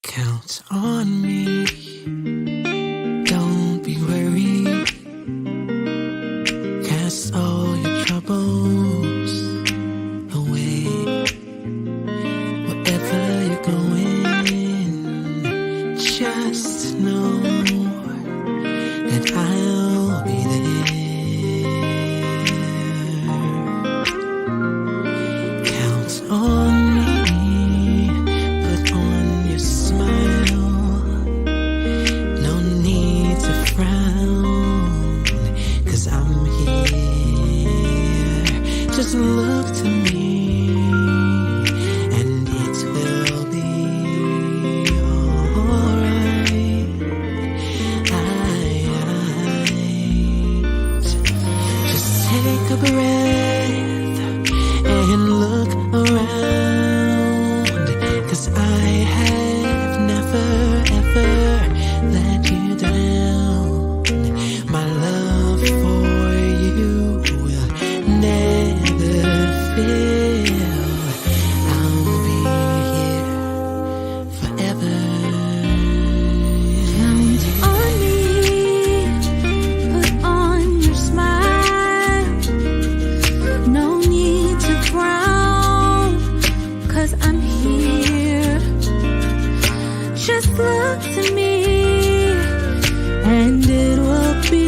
Count on me, don't be worried. Cast all your troubles away. Wherever you're going, just know that I'll be there. Count on me. Just look to me, and it will be alright. Just take a breath and look around, 'cause I have never ever let you down. My love for you will never fail. I'll be here forever. Count on me, put on your smile. No need to frown, 'cause I'm here. Just look to me, and it will be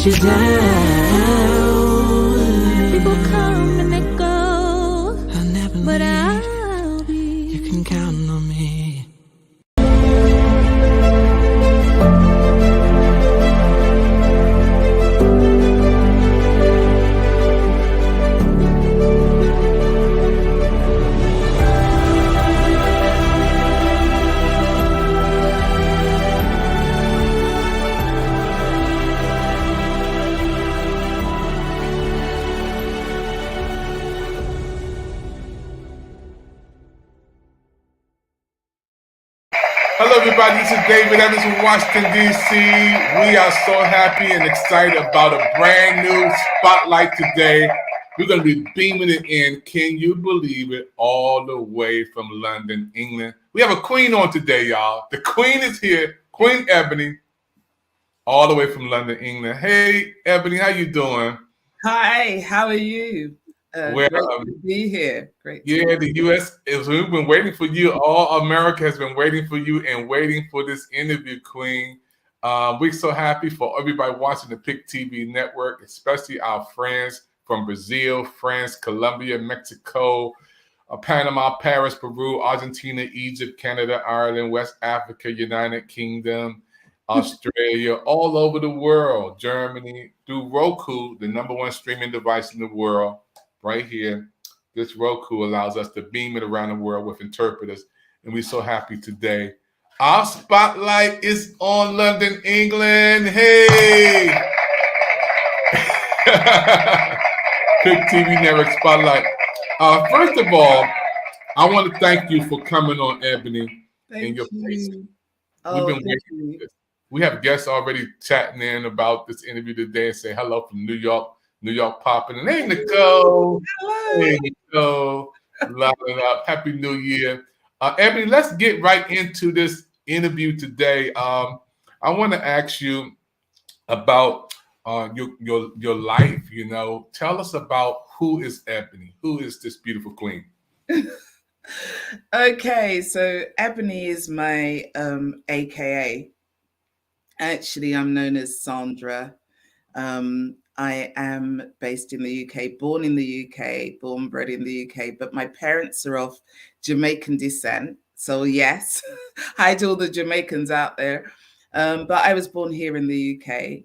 you down. People come and they go, I'll never but leave. I'll be. You can count on me. everybody. This is David Evans from Washington, D.C. We are so happy and excited about a brand new spotlight today. We're going to be beaming it in, can you believe it, all the way from London, England. We have a queen on today, y'all. The queen is here, Queen Ebony, all the way from London, England. Hey, Ebony, how you doing? Hi, how are you? Well, Great to be here. Great to yeah, the U.S. is. We've been waiting for you. All America has been waiting for you and waiting for this interview, Queen. We're so happy for everybody watching the Pick TV network, especially our friends from Brazil, France, Colombia, Mexico, Panama, Paris, Peru, Argentina, Egypt, Canada, Ireland, West Africa, United Kingdom, Australia, all over the world, Germany, through Roku, the number one streaming device in the world, right here. This Roku allows us to beam it around the world with interpreters, and we're so happy today. Our spotlight is on London, England. Hey! Pick TV Network Spotlight. First of all, I want to thank you for coming on, Ebony, and your face. Oh, We've been waiting for this. We have guests already chatting in about this interview today and say hello from New York popping. And hey, Nicole. hello. Hey, Nicole. Love it up. Happy New Year. Ebony, let's get right into this interview today. I want to ask you about your life. You know, tell us about who is Ebony. Who is this beautiful queen? Okay, so Ebony is my AKA. Actually, I'm known as Sandra. I am based in the UK, born in the UK, born bred in the UK, but my parents are of Jamaican descent. So yes, hi to all the Jamaicans out there. But I was born here in the UK.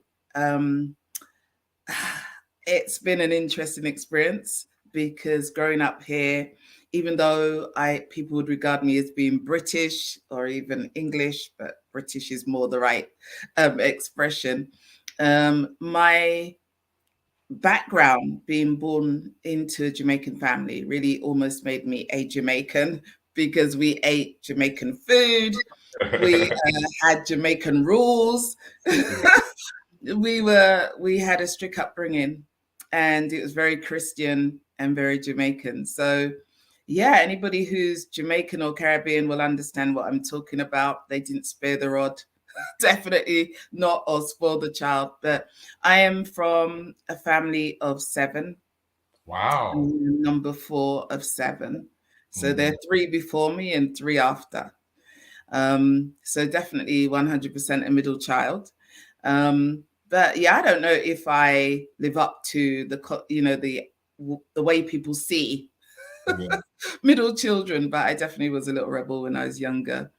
It's been an interesting experience because growing up here, even though people would regard me as being British or even English, but British is more the right expression. My background, being born into a Jamaican family, really almost made me a Jamaican because we ate Jamaican food, we had Jamaican rules. We had a strict upbringing, and it was very Christian and very Jamaican. So yeah, anybody who's Jamaican or Caribbean will understand what I'm talking about. They didn't spare the rod. Definitely not, or spoil the child. But I am from a family of 7. Wow. I'm number 4 of 7. So there are 3 before me and 3 after. So definitely 100% a middle child. But yeah, I don't know if I live up to the way people see middle children, but I definitely was a little rebel when I was younger.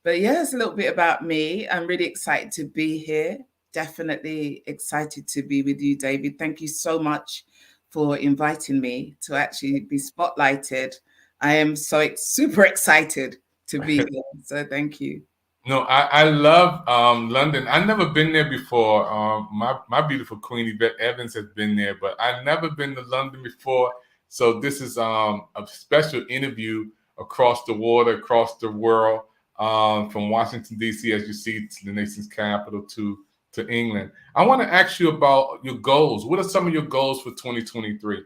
But yeah, it's a little bit about me. I'm really excited to be here. Definitely excited to be with you, David. Thank you so much for inviting me to actually be spotlighted. I am so super excited to be here. So thank you. No, I love London. I've never been there before. My beautiful queen Yvette Evans has been there, but I've never been to London before. So this is a special interview across the water, across the world, from Washington, D.C., as you see, to the nation's capital, to England. I want to ask you about your goals. What are some of your goals for 2023?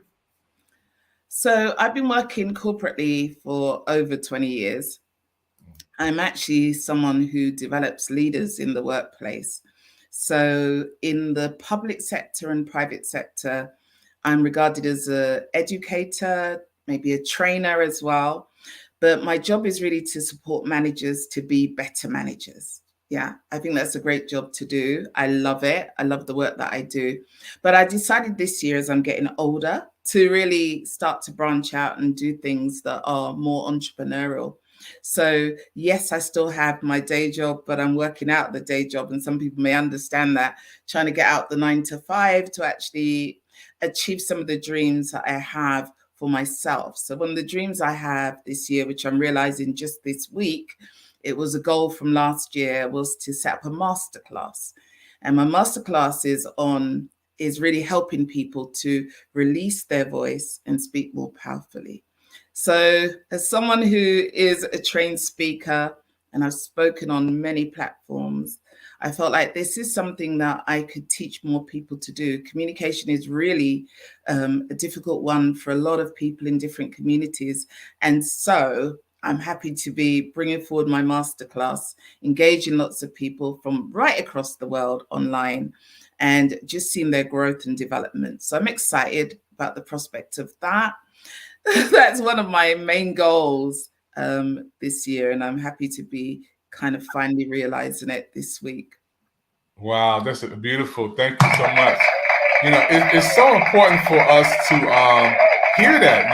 So I've been working corporately for over 20 years. I'm actually someone who develops leaders in the workplace. So in the public sector and private sector, I'm regarded as an educator, maybe a trainer as well. But my job is really to support managers to be better managers. Yeah, I think that's a great job to do. I love it. I love the work that I do. But I decided this year, as I'm getting older, to really start to branch out and do things that are more entrepreneurial. So yes, I still have my day job, but I'm working out the day job. And some people may understand that, trying to get out the 9 to 5 to actually achieve some of the dreams that I have for myself. So one of the dreams I have this year, which I'm realizing just this week, it was a goal from last year, was to set up a masterclass. And my masterclass is really helping people to release their voice and speak more powerfully. So as someone who is a trained speaker, and I've spoken on many platforms. I felt like this is something that I could teach more people to do. Communication is really a difficult one for a lot of people in different communities. And so I'm happy to be bringing forward my masterclass, engaging lots of people from right across the world online and just seeing their growth and development. So I'm excited about the prospect of that. That's one of my main goals this year, and I'm happy to be kind of finally realizing it this week. Wow, that's beautiful. Thank you so much. It's so important for us to hear that.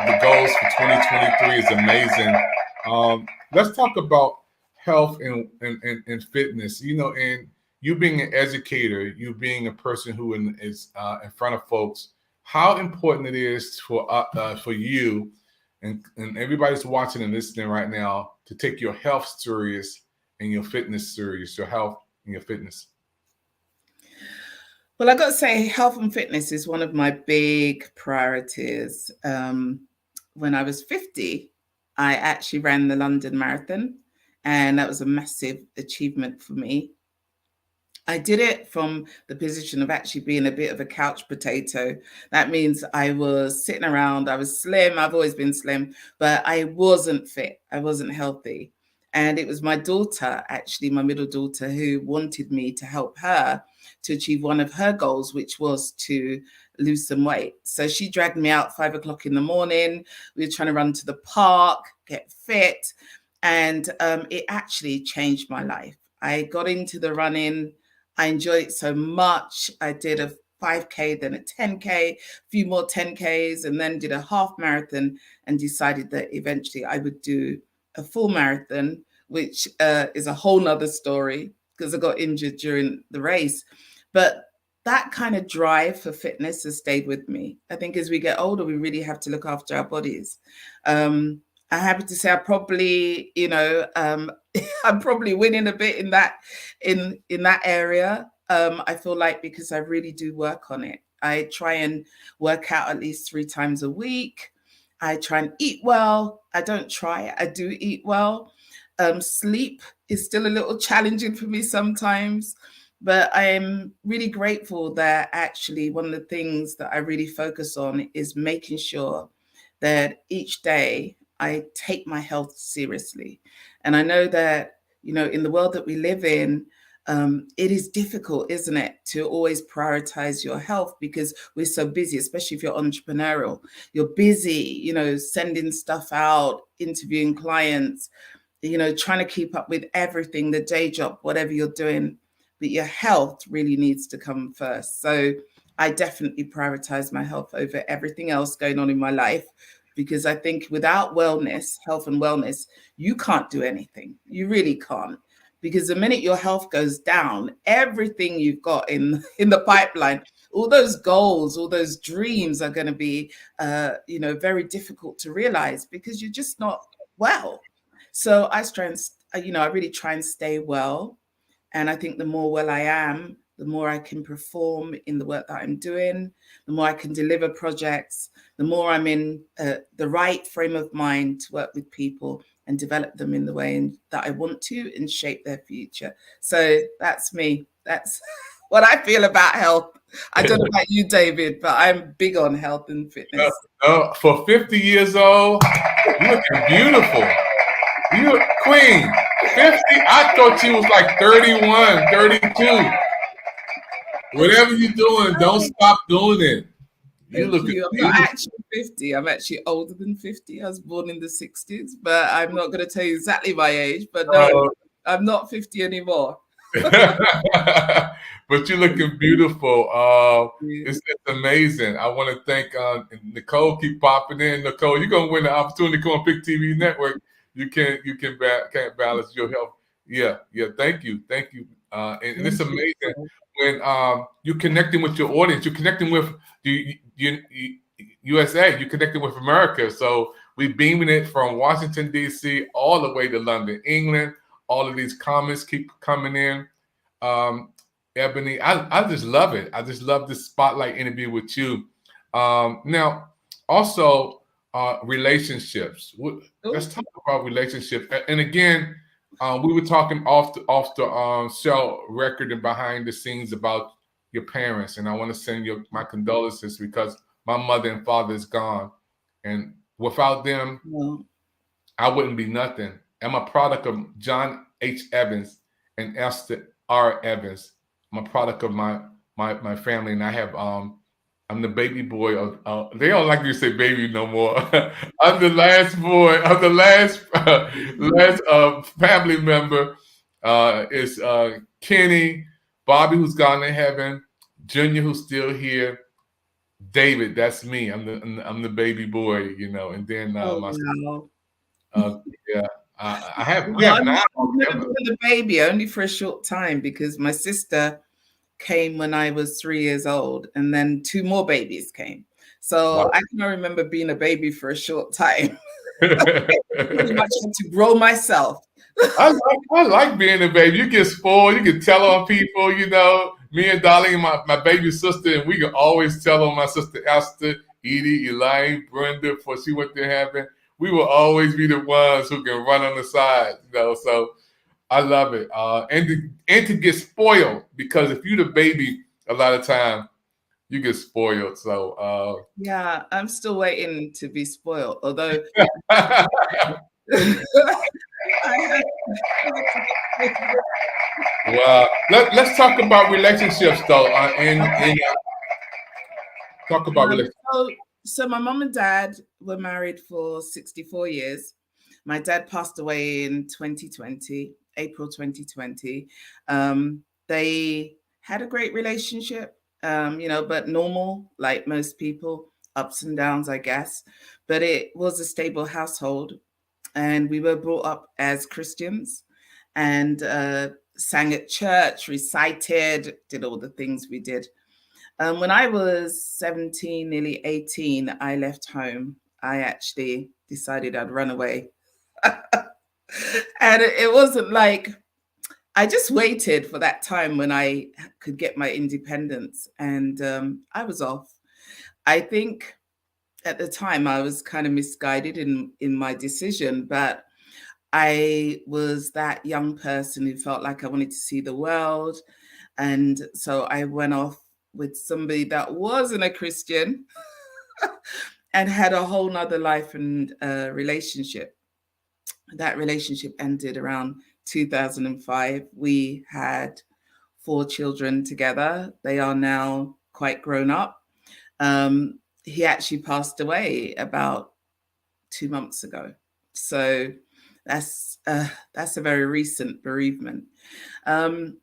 The goals for 2023 is amazing. Let's talk about health and fitness. And you being an educator, you being a person who is in front of folks, how important it is for you and everybody's watching and listening right now to take your health serious and your fitness serious, your health and your fitness. Well, I got to say, health and fitness is one of my big priorities. When I was 50, I actually ran the London Marathon, and that was a massive achievement for me. I did it from the position of actually being a bit of a couch potato. That means I was sitting around, I was slim, I've always been slim, but I wasn't fit, I wasn't healthy. And it was my daughter, actually, my middle daughter, who wanted me to help her to achieve one of her goals, which was to lose some weight. So she dragged me out 5 o'clock in the morning. We were trying to run to the park, get fit. And it actually changed my life. I got into the running. I enjoyed it so much. I did a 5K, then a 10K, a few more 10Ks, and then did a half marathon and decided that eventually I would do a full marathon, which is a whole nother story because I got injured during the race. But that kind of drive for fitness has stayed with me. I think as we get older, we really have to look after our bodies. I'm happy to say I probably, I'm probably winning a bit in that area. I feel like because I really do work on it. I try and work out at least 3 times a week. I try and eat well. I don't try, I do eat well. Sleep is still a little challenging for me sometimes, but I'm really grateful that actually one of the things that I really focus on is making sure that each day I take my health seriously. And I know that, in the world that we live in, it is difficult, isn't it, to always prioritize your health because we're so busy, especially if you're entrepreneurial. You're busy, sending stuff out, interviewing clients, trying to keep up with everything, the day job, whatever you're doing. But your health really needs to come first. So I definitely prioritize my health over everything else going on in my life, because I think without wellness, health and wellness, you can't do anything. You really can't. Because the minute your health goes down, everything you've got in the pipeline, all those goals, all those dreams are going to be, very difficult to realize because you're just not well. So I really try and stay well. And I think the more well I am, the more I can perform in the work that I'm doing, the more I can deliver projects, the more I'm in the right frame of mind to work with people and develop them in the way that I want to and shape their future. So that's me. That's what I feel about health. I don't know about you, David, but I'm big on health and fitness. For 50 years old, you looking beautiful. You queen. 50? I thought you was like 31, 32. Whatever you're doing, don't stop doing it. I'm not actually 50. I'm actually older than 50. I was born in the 60s, but I'm not going to tell you exactly my age. But no, I'm not 50 anymore. But you're looking beautiful. It's amazing. I want to thank Nicole. Keep popping in, Nicole. You're gonna win the opportunity to come on Pick TV Network. You can't balance your health. Yeah. Thank you. And it's amazing when you're connecting with your audience. You're connecting with the USA. You're connecting with America. So we're beaming it from Washington D.C. all the way to London, England. All of these comments keep coming in. Ebony, I just love it. I just love this spotlight interview with you. Now, also, relationships. Let's Cool. talk about relationships. And again, we were talking off the show record and behind the scenes about your parents, and I want to send you my condolences because my mother and father is gone, and without them, Well, I wouldn't be nothing. I'm a product of John H. Evans and Esther R. Evans. I'm a product of my family, and I have I'm the baby boy of. They don't like you to say baby no more. I'm the last boy. I'm the last family member. Is Kenny, Bobby, who's gone to heaven, Junior, who's still here, David. That's me. I'm the baby boy, you know. And then oh my wow. uh, yeah, I have we Well, have 9 I've never members. been a baby, only for a short time, because my sister came when I was 3 years old, and then 2 more babies came. So Wow. I can remember being a baby for a short time. Pretty much had to grow myself. I like being a baby. You get spoiled. You can tell on people. You know, me and Darlene, my baby sister, and we can always tell on my sister Esther, Edie, Elaine, Brenda. Before she went to heaven, we will always be the ones who can run on the side. You know, so I love it. And to get spoiled, because if you're the baby, a lot of time you get spoiled. So Yeah, I'm still waiting to be spoiled, although well, let's talk about relationships though. And talk about relationships. so my mom and dad were married for 64 years. My dad passed away in 2020, April 2020. They had a great relationship, but normal, like most people, ups and downs, I guess. But it was a stable household, and we were brought up as Christians, and sang at church, recited, did all the things we did. When I was 17, nearly 18, I left home. I actually decided I'd run away. And it wasn't like, I just waited for that time when I could get my independence, and I was off. I think at the time I was kind of misguided in my decision, but I was that young person who felt like I wanted to see the world. And so I went off with somebody that wasn't a Christian and had a whole nother life and relationship. That relationship ended around 2005. We had 4 children together. They are now quite grown up. He actually passed away about 2 months ago. So that's a very recent bereavement. But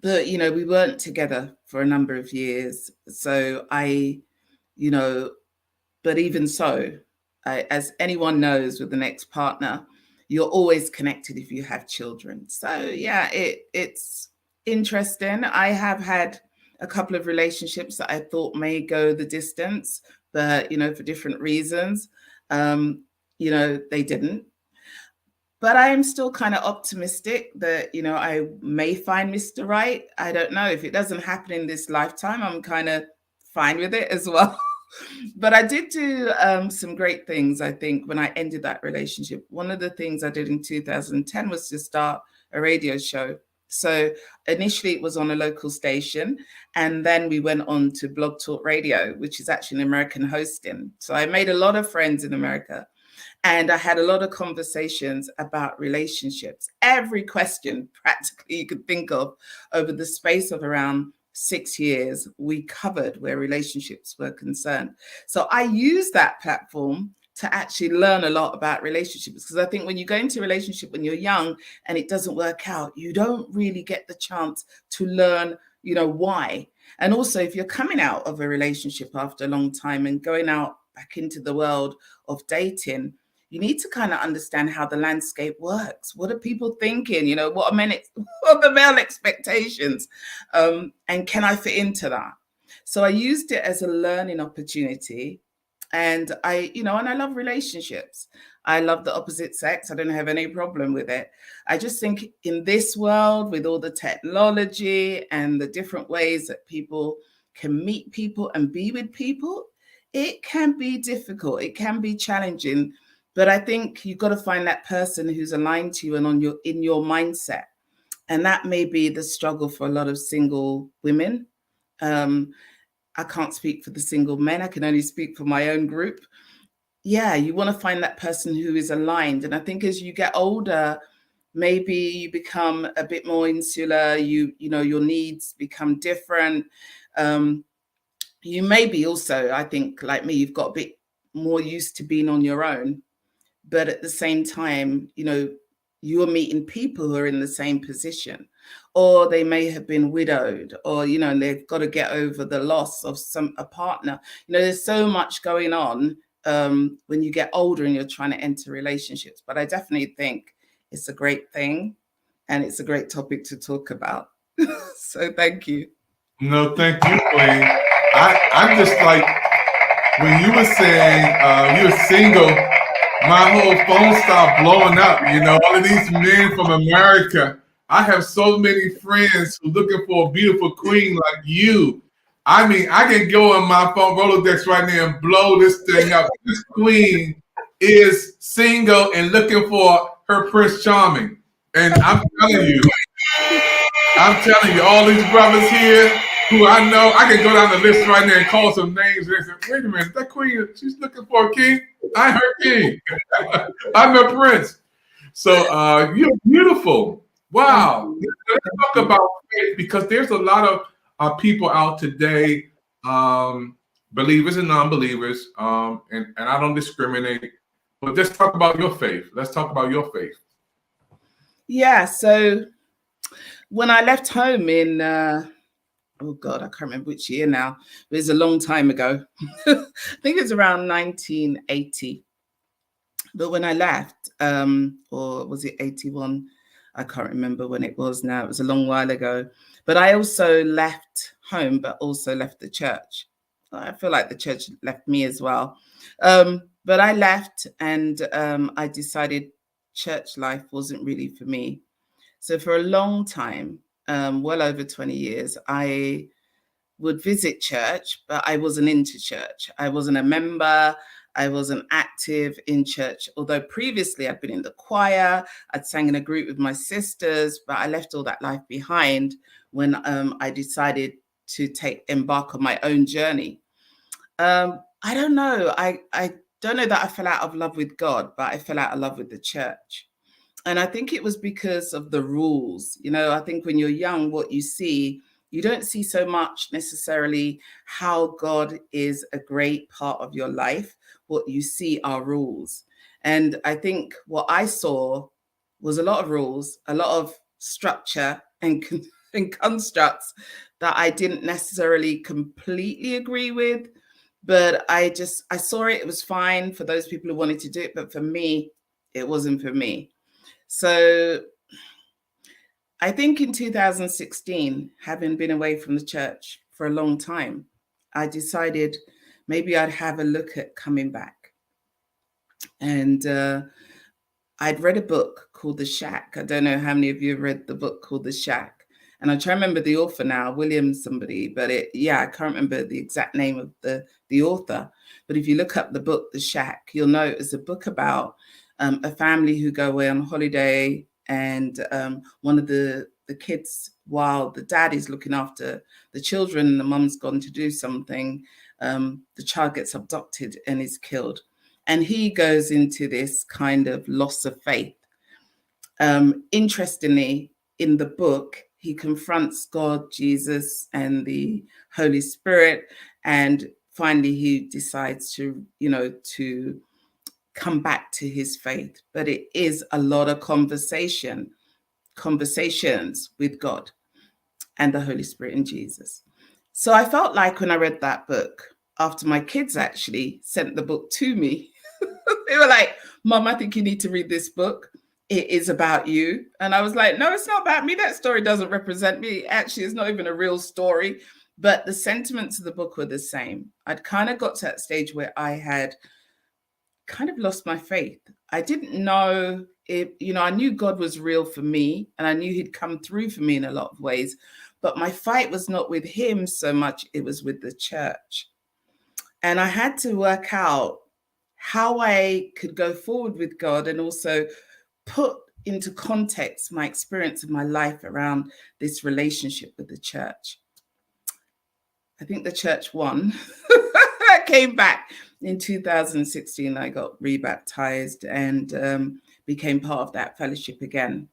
we weren't together for a number of years. So but even so, as anyone knows, with the next partner, you're always connected if you have children. So yeah, it's interesting. I have had a couple of relationships that I thought may go the distance, but for different reasons, they didn't. But I am still kind of optimistic that, I may find Mr. Right. I don't know. If it doesn't happen in this lifetime, I'm kind of fine with it as well. But I did do some great things, I think, when I ended that relationship. One of the things I did in 2010 was to start a radio show. So initially it was on a local station, and then we went on to Blog Talk Radio, which is actually an American hosting. So I made a lot of friends in America. And I had a lot of conversations about relationships. Every question practically you could think of over the space of around 6 years, we covered where relationships were concerned. So I used that platform to actually learn a lot about relationships, because I think when you go into a relationship when you're young and it doesn't work out, you don't really get the chance to learn, why. And also, if you're coming out of a relationship after a long time and going out back into the world of dating, you need to kind of understand how the landscape works. What are people thinking? What are the male expectations? And can I fit into that? So I used it as a learning opportunity. And I love relationships. I love the opposite sex. I don't have any problem with it. I just think in this world, with all the technology and the different ways that people can meet people and be with people, It can be difficult. It can be challenging, but I think you've got to find that person who's aligned to you and in your mindset. And that may be the struggle for a lot of single women. I can't speak for the single men. I can only speak for my own group. Yeah, you want to find that person who is aligned. And I think as you get older, maybe you become a bit more insular. You know, your needs become different. You may be also, I think, like me, you've got a bit more used to being on your own. But at the same time, you know, you're meeting people who are in the same position, or they may have been widowed, or, you know, and they've got to get over the loss of a partner. You know, there's so much going on when you get older and you're trying to enter relationships. But I definitely think it's a great thing, and it's a great topic to talk about. So thank you. No, thank you, Queen. I'm just like, when you were saying you were single, my whole phone stopped blowing up. You know, all of these men from America. I have so many friends who are looking for a beautiful queen like you. I mean, I can go on my phone Rolodex right now and blow this thing up. This queen is single and looking for her Prince Charming. And I'm telling you, all these brothers here who I know, I can go down the list right now and call some names and say, wait a minute, that queen, she's looking for a king. I'm her king. I'm a prince. So you're beautiful. Wow. Let's talk about faith, because there's a lot of people out today, believers and non-believers, and I don't discriminate, but just talk about your faith. Let's talk about your faith. Yeah, so when I left home in, oh God, I can't remember which year now. It was a long time ago. I think it was around 1980. But when I left, or was it 81? I can't remember when it was now. It was a long while ago. But I also left home, but also left the church. I feel like the church left me as well. But I left, and I decided church life wasn't really for me. So for a long time, well over 20 years, I would visit church, but I wasn't into church. I wasn't a member. I wasn't active in church, although previously I'd been in the choir. I'd sang in a group with my sisters, but I left all that life behind when I decided to embark on my own journey. I don't know. I don't know that I fell out of love with God, but I fell out of love with the church. And I think it was because of the rules. You know, I think when you're young, what you see, you don't see so much necessarily how God is a great part of your life. What you see are rules. And I think what I saw was a lot of rules, a lot of structure and constructs that I didn't necessarily completely agree with. But I saw it was fine for those people who wanted to do it. But for me, it wasn't for me. So I think in 2016, having been away from the church for a long time, I decided maybe I'd have a look at coming back. And I'd read a book called The Shack. I don't know how many of you have read the book called The Shack. And I try to remember the author now, William somebody, but I can't remember the exact name of the author. But if you look up the book, The Shack, you'll know it's a book about a family who go away on holiday, and one of the kids, while the dad is looking after the children and the mum's gone to do something, the child gets abducted and is killed. And he goes into this kind of loss of faith. Interestingly, in the book, he confronts God, Jesus, and the Holy Spirit. And finally, he decides to come back to his faith. But it is a lot of conversations with God and the Holy Spirit and Jesus. So I felt like when I read that book, after my kids actually sent the book to me, they were like, Mom, I think you need to read this book. It is about you. And I was like, no, it's not about me. That story doesn't represent me. Actually, it's not even a real story. But the sentiments of the book were the same. I'd kind of got to that stage where I had kind of lost my faith. I didn't know if, I knew God was real for me, and I knew he'd come through for me in a lot of ways. But my fight was not with him so much. It was with the church. And I had to work out how I could go forward with God and also put into context my experience of my life around this relationship with the church. I think the church won. I came back in 2016. I got rebaptized and became part of that fellowship again.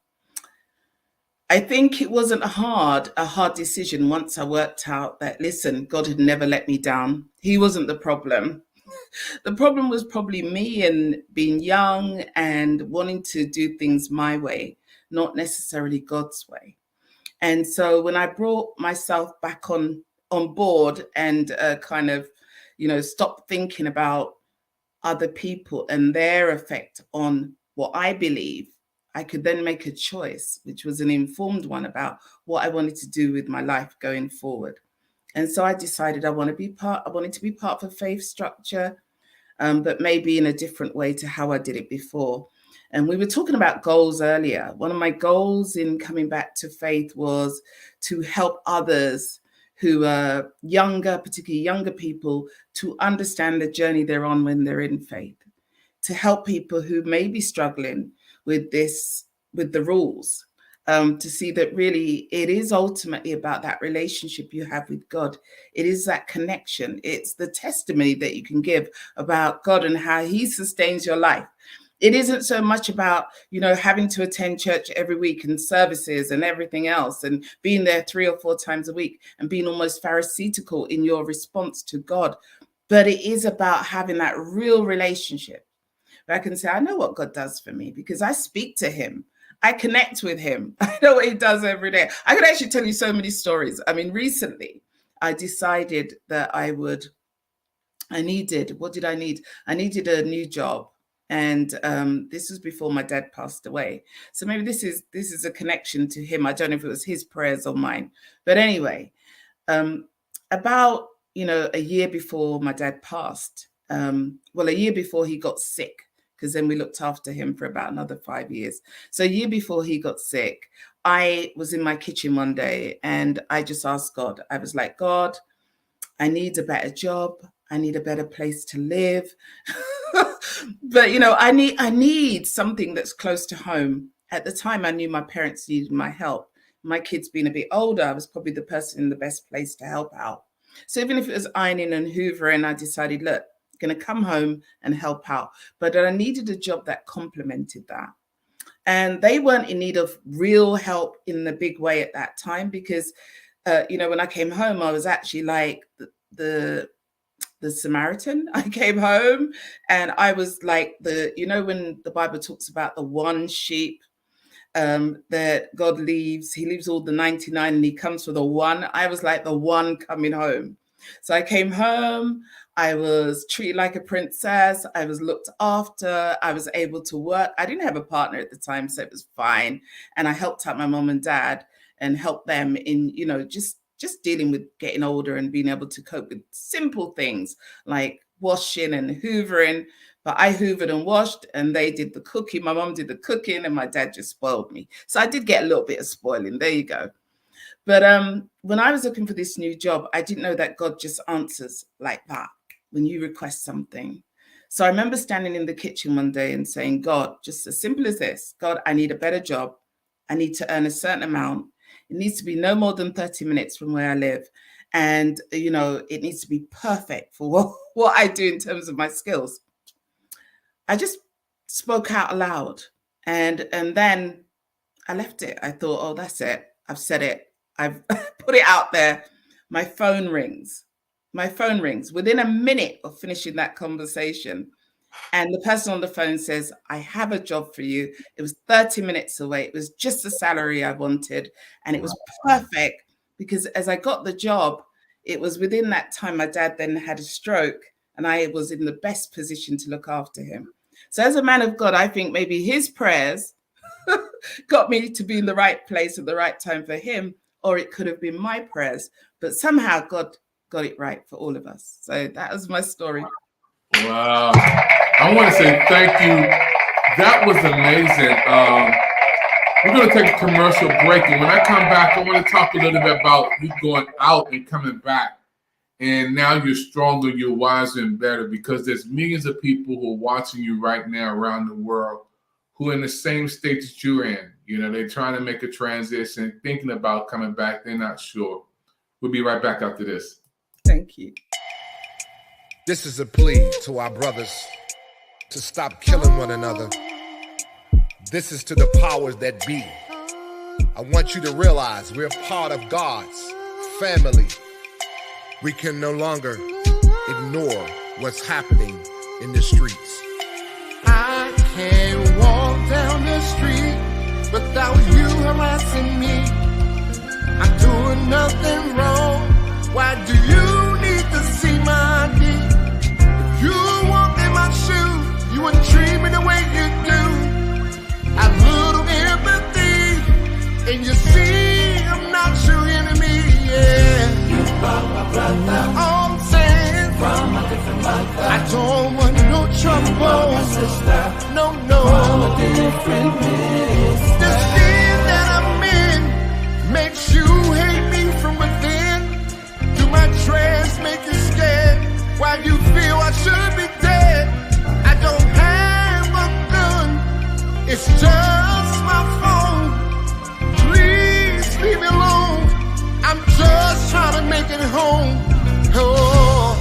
I think it wasn't a hard decision once I worked out that, listen, God had never let me down. He wasn't the problem. The problem was probably me and being young and wanting to do things my way, not necessarily God's way. And so when I brought myself back on board and kind of, stopped thinking about other people and their effect on what I believe, I could then make a choice, which was an informed one about what I wanted to do with my life going forward. And so I decided I wanted to be part of a faith structure, but maybe in a different way to how I did it before. And we were talking about goals earlier. One of my goals in coming back to faith was to help others who are younger, particularly younger people, to understand the journey they're on when they're in faith, to help people who may be struggling with the rules, to see that really it is ultimately about that relationship you have with God. It is that connection. It's the testimony that you can give about God and how he sustains your life. It isn't so much about, having to attend church every week and services and everything else and being there 3 or 4 times a week and being almost pharisaical in your response to God. But it is about having that real relationship where I can say, I know what God does for me because I speak to him. I connect with him. I know what he does every day. I could actually tell you so many stories. I mean, recently I decided that I needed a new job. And this was before my dad passed away. So maybe this is a connection to him. I don't know if it was his prayers or mine. But anyway, about, a year before my dad passed, a year before he got sick, because then we looked after him for about another 5 years. So a year before he got sick, I was in my kitchen one day and I just asked God. I was like, God, I need a better job. I need a better place to live. But, I need something that's close to home. At the time, I knew my parents needed my help. My kids being a bit older, I was probably the person in the best place to help out. So even if it was ironing and hoovering, I decided, look, I'm going to come home and help out. But I needed a job that complemented that. And they weren't in need of real help in the big way at that time because, when I came home, I was actually like the Samaritan. I came home and I was like when the Bible talks about the one sheep that God leaves, he leaves all the 99 and he comes for the one. I was like the one coming home. So I came home, I was treated like a princess, I was looked after, I was able to work. I didn't have a partner at the time, so it was fine. And I helped out my mom and dad and helped them in, just dealing with getting older and being able to cope with simple things like washing and hoovering. But I hoovered and washed and they did the cooking. My mom did the cooking and my dad just spoiled me. So I did get a little bit of spoiling. There you go. But when I was looking for this new job, I didn't know that God just answers like that when you request something. So I remember standing in the kitchen one day and saying, God, just as simple as this, God, I need a better job. I need to earn a certain amount. It needs to be no more than 30 minutes from where I live. And, it needs to be perfect for what I do in terms of my skills. I just spoke out aloud and then I left it. I thought, oh, that's it. I've said it. I've put it out there. My phone rings. Within a minute of finishing that conversation. And the person on the phone says, I have a job for you. It was 30 minutes away. It was just the salary I wanted. And it was perfect because as I got the job, it was within that time my dad then had a stroke and I was in the best position to look after him. So as a man of God, I think maybe his prayers got me to be in the right place at the right time for him, or it could have been my prayers. But somehow God got it right for all of us. So that was my story. Wow. I want to say thank you. That was amazing. We're going to take a commercial break. And when I come back, I want to talk a little bit about you going out and coming back And now you're stronger, you're wiser and better, because there's millions of people who are watching you right now around the world who are in the same state that you're in. You know, they're trying to make a transition, thinking about coming back. They're not sure. We'll be right back after this. Thank you. This is a plea to our brothers to stop killing one another. This is to the powers that be. I want you to realize we're part of God's family. We can no longer ignore what's happening in the streets. I can't walk down the street without you harassing me. I'm doing nothing wrong. Why do you need to see my ID? If you walk in my shoes, you wouldn't treat me the way you do. A little empathy, and you see I'm not your enemy, yeah. All I'm saying, from a different mother. I don't want no trouble, my sister. No, from a different place. The skin that I'm in makes you hate me from within. Do my dress make you scared? Why you feel I should be dead? I don't have a gun, it's just my phone. Please leave me alone. I'm just trying to make it home. Oh,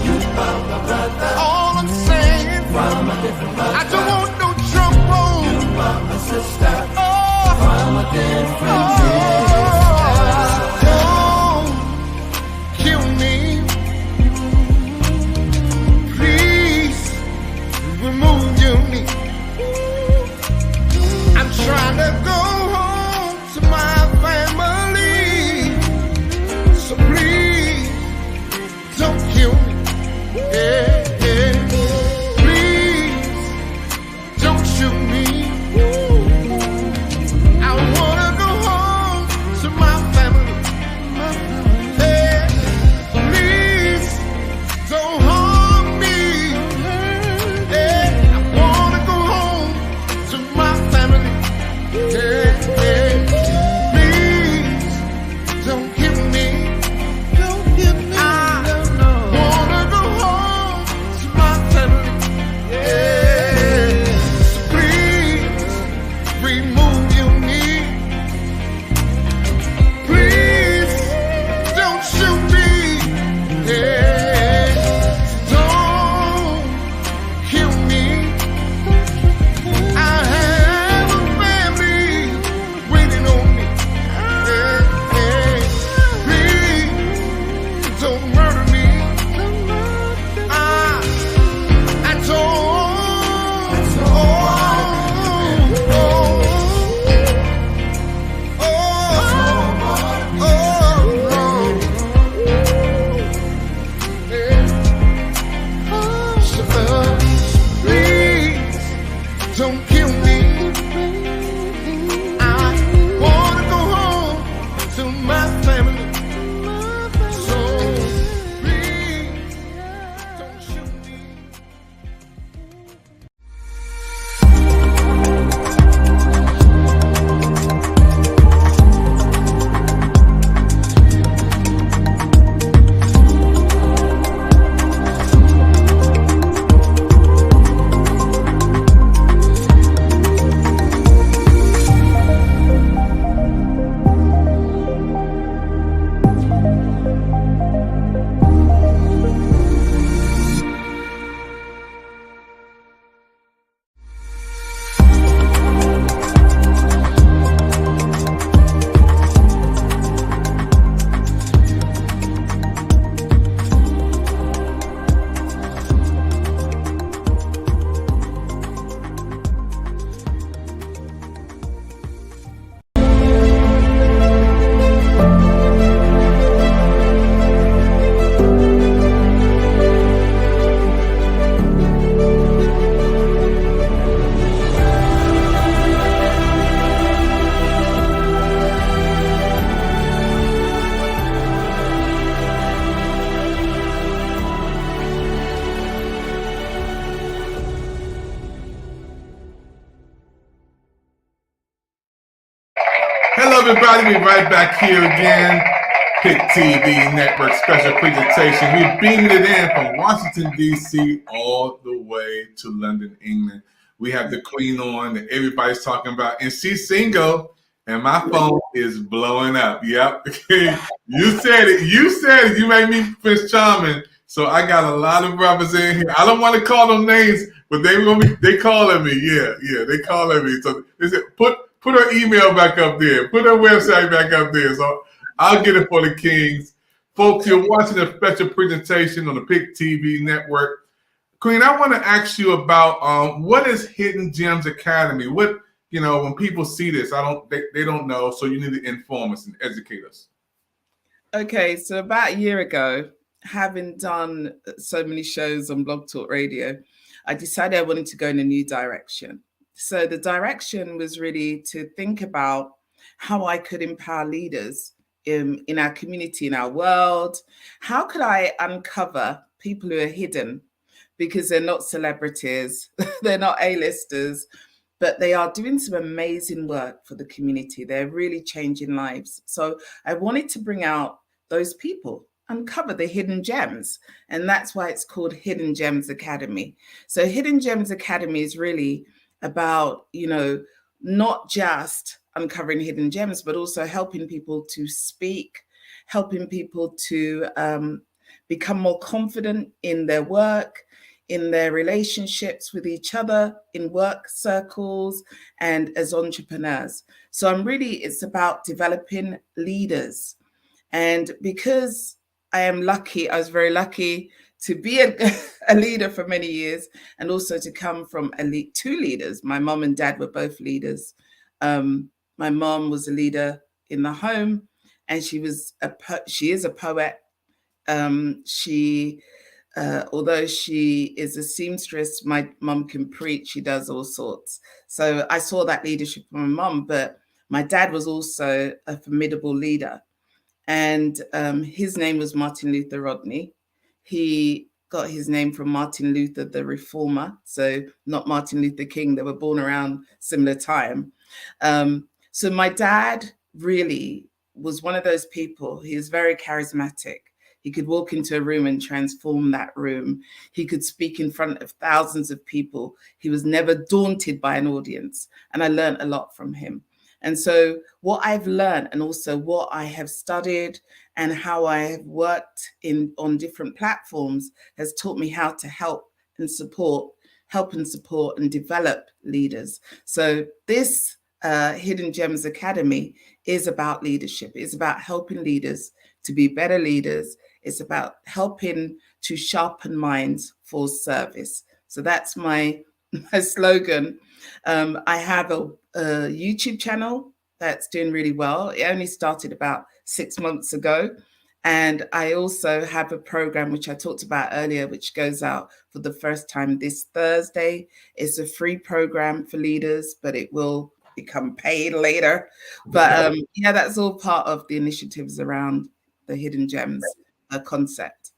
all I'm saying, from a different mother. I don't want no trouble. You are my sister. Oh, from a different kill me. Please remove your knee. I'm trying to go home to my family. So please, don't kill me. Yeah, yeah. Please, don't shoot me. I wanna go home to my family. Yeah. Please, don't harm me. Yeah. I wanna go home to my family. Yeah, yeah. Please, don't kill me. Hello, everybody. We're right back here again. Pick TV Network special presentation. We're beaming it in from Washington, D.C. all the way to London, England. We have the Queen on that everybody's talking about, and she's single, and my phone is blowing up. Yep. You said it. You said it. You made me Prince Charming. So I got a lot of brothers in here. I don't want to call them names, but they calling me. Yeah, they calling me. So they said, put her email back up there. Put her website back up there. So I'll get it for the Kings. Folks, you're watching a special presentation on the Pick TV Network. Queen, I want to ask you about what is Hidden Gems Academy? What, when people see this, they don't know, so you need to inform us and educate us. Okay, so about a year ago, having done so many shows on Blog Talk Radio, I decided I wanted to go in a new direction. So the direction was really to think about how I could empower leaders in our community, in our world. How could I uncover people who are hidden because they're not celebrities, they're not A-listers, but they are doing some amazing work for the community. They're really changing lives. So I wanted to bring out those people, uncover the hidden gems. And that's why it's called Hidden Gems Academy. So Hidden Gems Academy is really about, not just uncovering hidden gems, but also helping people to speak, helping people to become more confident in their work, in their relationships with each other, in work circles, and as entrepreneurs. So it's about developing leaders. And because I was very lucky to be a leader for many years, and also to come from two leaders. My mom and dad were both leaders. My mom was a leader in the home, and she is a poet. Although she is a seamstress, my mum can preach. She does all sorts. So I saw that leadership from my mum, but my dad was also a formidable leader. And his name was Martin Luther Rodney. He got his name from Martin Luther, the reformer. So not Martin Luther King. They were born around similar time. So my dad really was one of those people. He was very charismatic. He could walk into a room and transform that room. He could speak in front of thousands of people. He was never daunted by an audience. And I learned a lot from him. And so what I've learned, and also what I have studied and how I have worked on different platforms, has taught me how to help and support and develop leaders. So this Hidden Gems Academy is about leadership. It's about helping leaders to be better leaders. It's about helping to sharpen minds for service. So that's my slogan. I have a YouTube channel that's doing really well. It only started about 6 months ago. And I also have a program, which I talked about earlier, which goes out for the first time this Thursday. It's a free program for leaders, but it will become paid later. But that's all part of the initiatives around the Hidden Gems concept.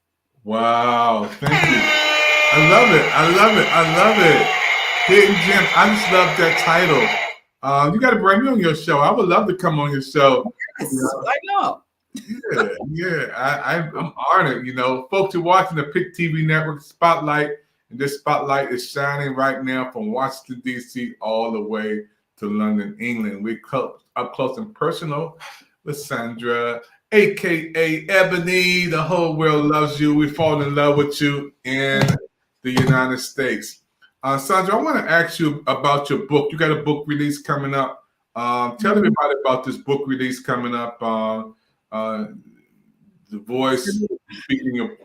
Wow, thank you. I love it. Hidden Gems. I just love that title. You got to bring me on your show. I would love to come on your show. Yes, why not? I'm honored. Folks, you're watching the Pick TV Network Spotlight, and this spotlight is shining right now from Washington, D.C. all the way to London, England. We're up close and personal with Sandra, a.k.a. Ebony. The whole world loves you. We fall in love with you in the United States. Sandra, I want to ask you about your book. You got a book release coming up. Tell everybody about this book release coming up. The voice speaking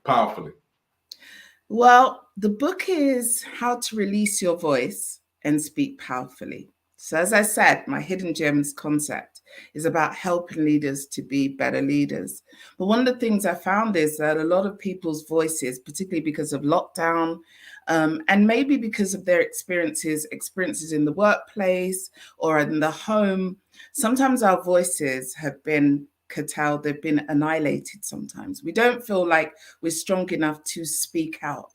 powerfully. Well, the book is How to Release Your Voice and Speak Powerfully. So as I said, my Hidden Gems concept is about helping leaders to be better leaders. But one of the things I found is that a lot of people's voices, particularly because of lockdown, and maybe because of their experiences in the workplace or in the home, sometimes our voices have been curtailed, they've been annihilated sometimes. We don't feel like we're strong enough to speak out.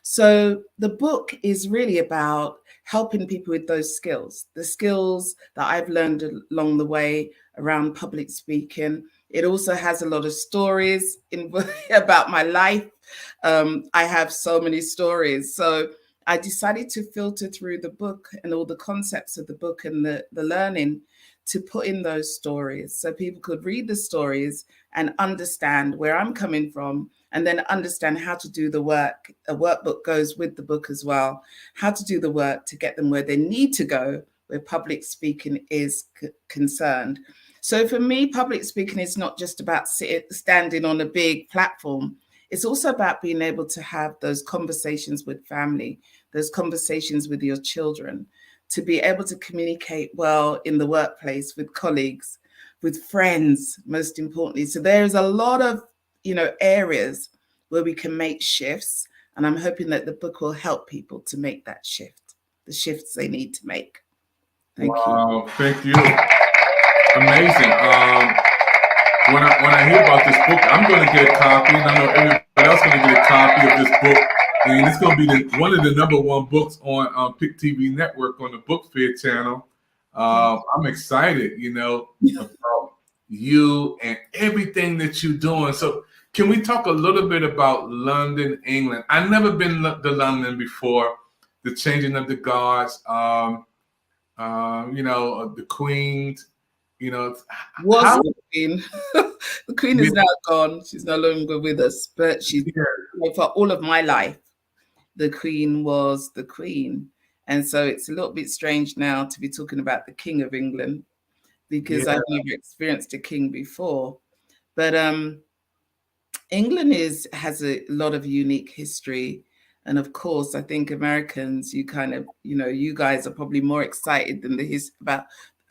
So the book is really about helping people with those skills, the skills that I've learned along the way around public speaking. It also has a lot of stories in about my life. I have so many stories. So I decided to filter through the book and all the concepts of the book and the learning to put in those stories so people could read the stories and understand where I'm coming from, and then understand how to do the work. A workbook goes with the book as well, how to do the work to get them where they need to go, where public speaking is concerned. So for me, public speaking is not just about standing on a big platform. It's also about being able to have those conversations with family, those conversations with your children, to be able to communicate well in the workplace with colleagues, with friends, most importantly. So there's a lot of, areas where we can make shifts. And I'm hoping that the book will help people to make that shift, the shifts they need to make. Thank you. Wow, thank you. Amazing. When I hear about this book, I'm going to get a copy, and I know everybody else going to get a copy of this book. And it's going to be one of the #1 books on Pick TV Network on the Book Fair channel. I'm excited, about you and everything that you're doing. So can we talk a little bit about London, England? I've never been to London before. The changing of the guards, the Queen. The Queen. The Queen is now gone. She's no longer with us. But she's for all of my life, the Queen was the Queen. And so it's a little bit strange now to be talking about the King of England, because I've never experienced a king before. But England has a lot of unique history. And of course, I think Americans, you guys are probably more excited than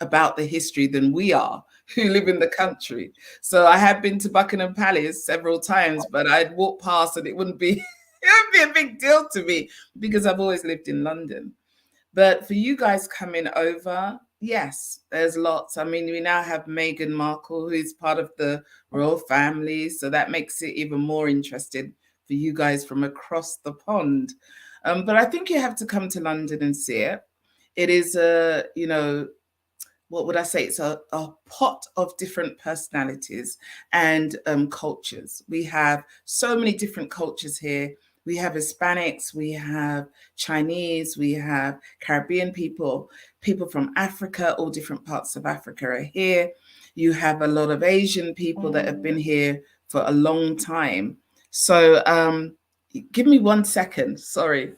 about the history than we are, who live in the country. So I have been to Buckingham Palace several times, but I'd walk past and it wouldn't be a big deal to me because I've always lived in London. But for you guys coming over, yes, there's lots. I mean, we now have Meghan Markle, who is part of the royal family. So that makes it even more interesting for you guys from across the pond. But I think you have to come to London and see it. It is what would I say? It's a pot of different personalities and cultures. We have so many different cultures here. We have Hispanics, we have Chinese, we have Caribbean people from Africa, all different parts of Africa are here. You have a lot of Asian people that have been here for a long time. So give me 1 second, sorry.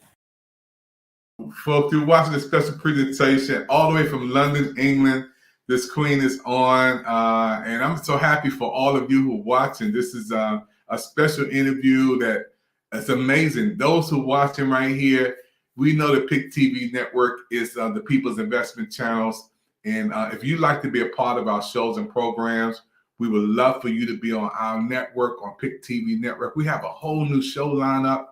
Folks, you're watching a special presentation all the way from London, England. This Queen is on, and I'm so happy for all of you who are watching. This is a special interview that is amazing. Those who are watching right here, we know the Pick TV Network is the People's Investment Channels. And if you'd like to be a part of our shows and programs, we would love for you to be on our network, on Pick TV Network. We have a whole new show lineup,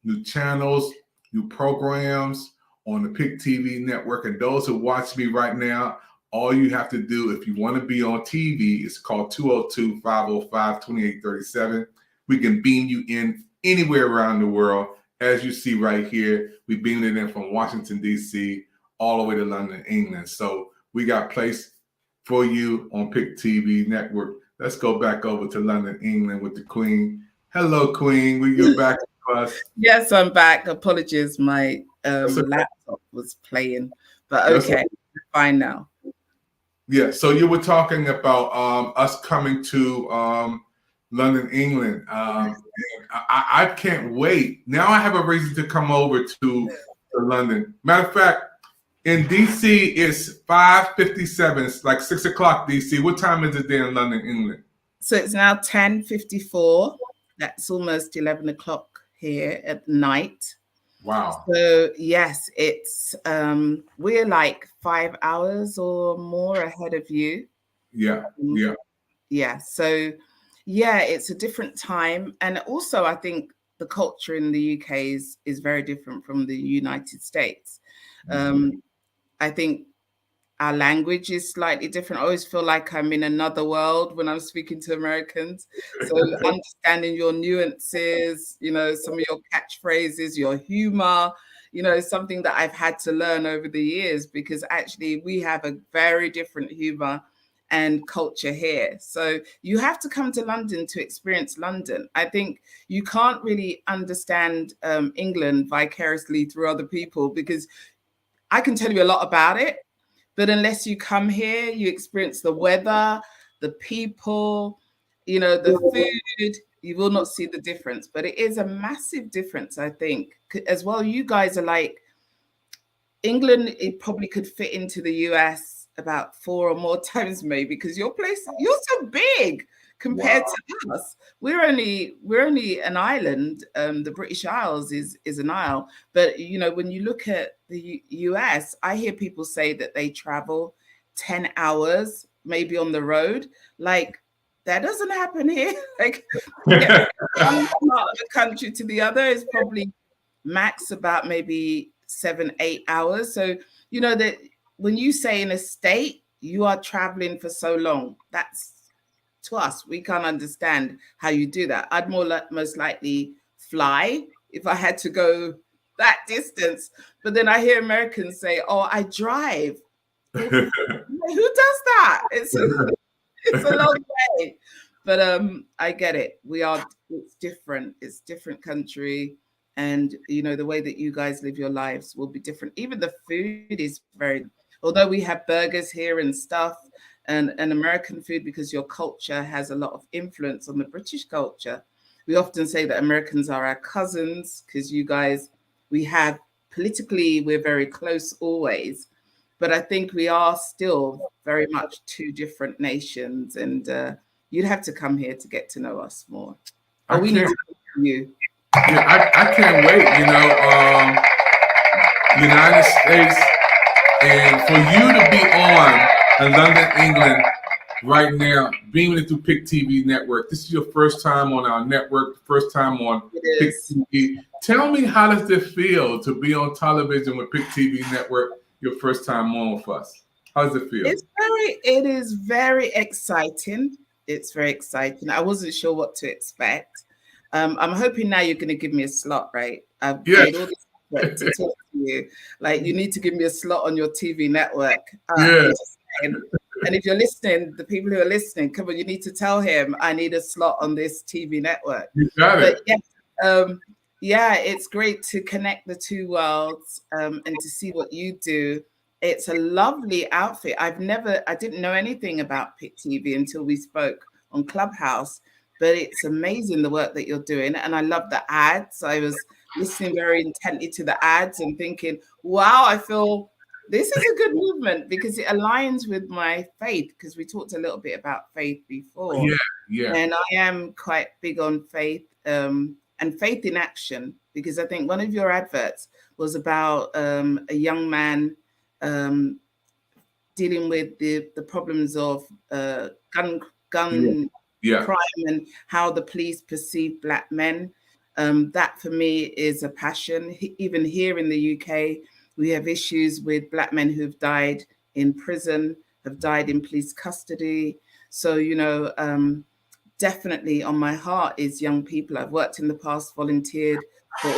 new channels, new programs on the Pick TV Network. And those who watch me right now, all you have to do, if you want to be on TV, is call 202-505-2837. We can beam you in anywhere around the world. As you see right here, we beamed it in from Washington, D.C., all the way to London, England. So we got place for you on Pick TV Network. Let's go back over to London, England with the Queen. Hello, Queen. Will you back with us? Yes, I'm back. Apologies, my laptop was playing, but okay, fine now. Yeah, so you were talking about us coming to London, England. I can't wait. Now I have a reason to come over to London. Matter of fact, in DC, it's 5:57. It's like 6 o'clock DC. What time is it there in London, England? So it's now 10:54. That's almost 11 o'clock here at night. Wow. So yes, it's we're like 5 hours or more ahead of you. Yeah. Yeah. So yeah, it's a different time. And also I think the culture in the UK is very different from the United States. I think our language is slightly different. I always feel like I'm in another world when I'm speaking to Americans. So understanding your nuances, some of your catchphrases, your humor, something that I've had to learn over the years, because actually we have a very different humor and culture here. So you have to come to London to experience London. I think you can't really understand England vicariously through other people, because I can tell you a lot about it, but unless you come here, you experience the weather, the people, you know, the food, you will not see the difference. But it is a massive difference, I think. As well, you guys are like, England, it probably could fit into the US about 4 or more times maybe, because your place, you're so big compared to us. We're only an island. The British Isles is an isle. But you know, when you look at the US, I hear people say that they travel 10 hours maybe on the road. Like, that doesn't happen here. Like, yeah, one part of the country to the other is probably max about maybe 7-8 hours. So you know that when you say in a state you are traveling for so long, that's, to us, we can't understand how you do that. I'd most likely fly if I had to go that distance. But then I hear Americans say, oh, I drive. Who does that? It's a long way. But I get it. It's different. It's different country. And, you know, the way that you guys live your lives will be different. Even the food is very, although we have burgers here and stuff, and American food, because your culture has a lot of influence on the British culture. We often say that Americans are our cousins, because you guys, politically, we're very close always. But I think we are still very much two different nations. And you'd have to come here to get to know us more. Or we need to know you. Yeah, I can't wait, you know, United States, and for you to be on in London, England right now, beaming it through Pick TV Network. This is your first time on our network, first time on Pick TV. Tell me, how does it feel to be on television with Pick TV Network, your first time on with us? How does it feel? It is very exciting. It's very exciting. I wasn't sure what to expect. I'm hoping now you're going to give me a slot, right? I've made all this effort to talk to you. Like, you need to give me a slot on your TV network. And if you're listening, the people who are listening, come on, you need to tell him I need a slot on this TV network. You got it. Yeah, it's great to connect the two worlds and to see what you do. It's a lovely outfit. I didn't know anything about Pick TV until we spoke on Clubhouse. But it's amazing the work that you're doing. And I love the ads. I was listening very intently to the ads and thinking, wow, I feel this is a good movement, because it aligns with my faith, because we talked a little bit about faith before. Yeah. And I am quite big on faith and faith in action, because I think one of your adverts was about a young man dealing with the problems of gun crime and how the police perceive Black men. That for me is a passion. Even here in the UK, we have issues with Black men who've died in prison, have died in police custody. So, you know, definitely on my heart is young people. I've worked in the past, volunteered for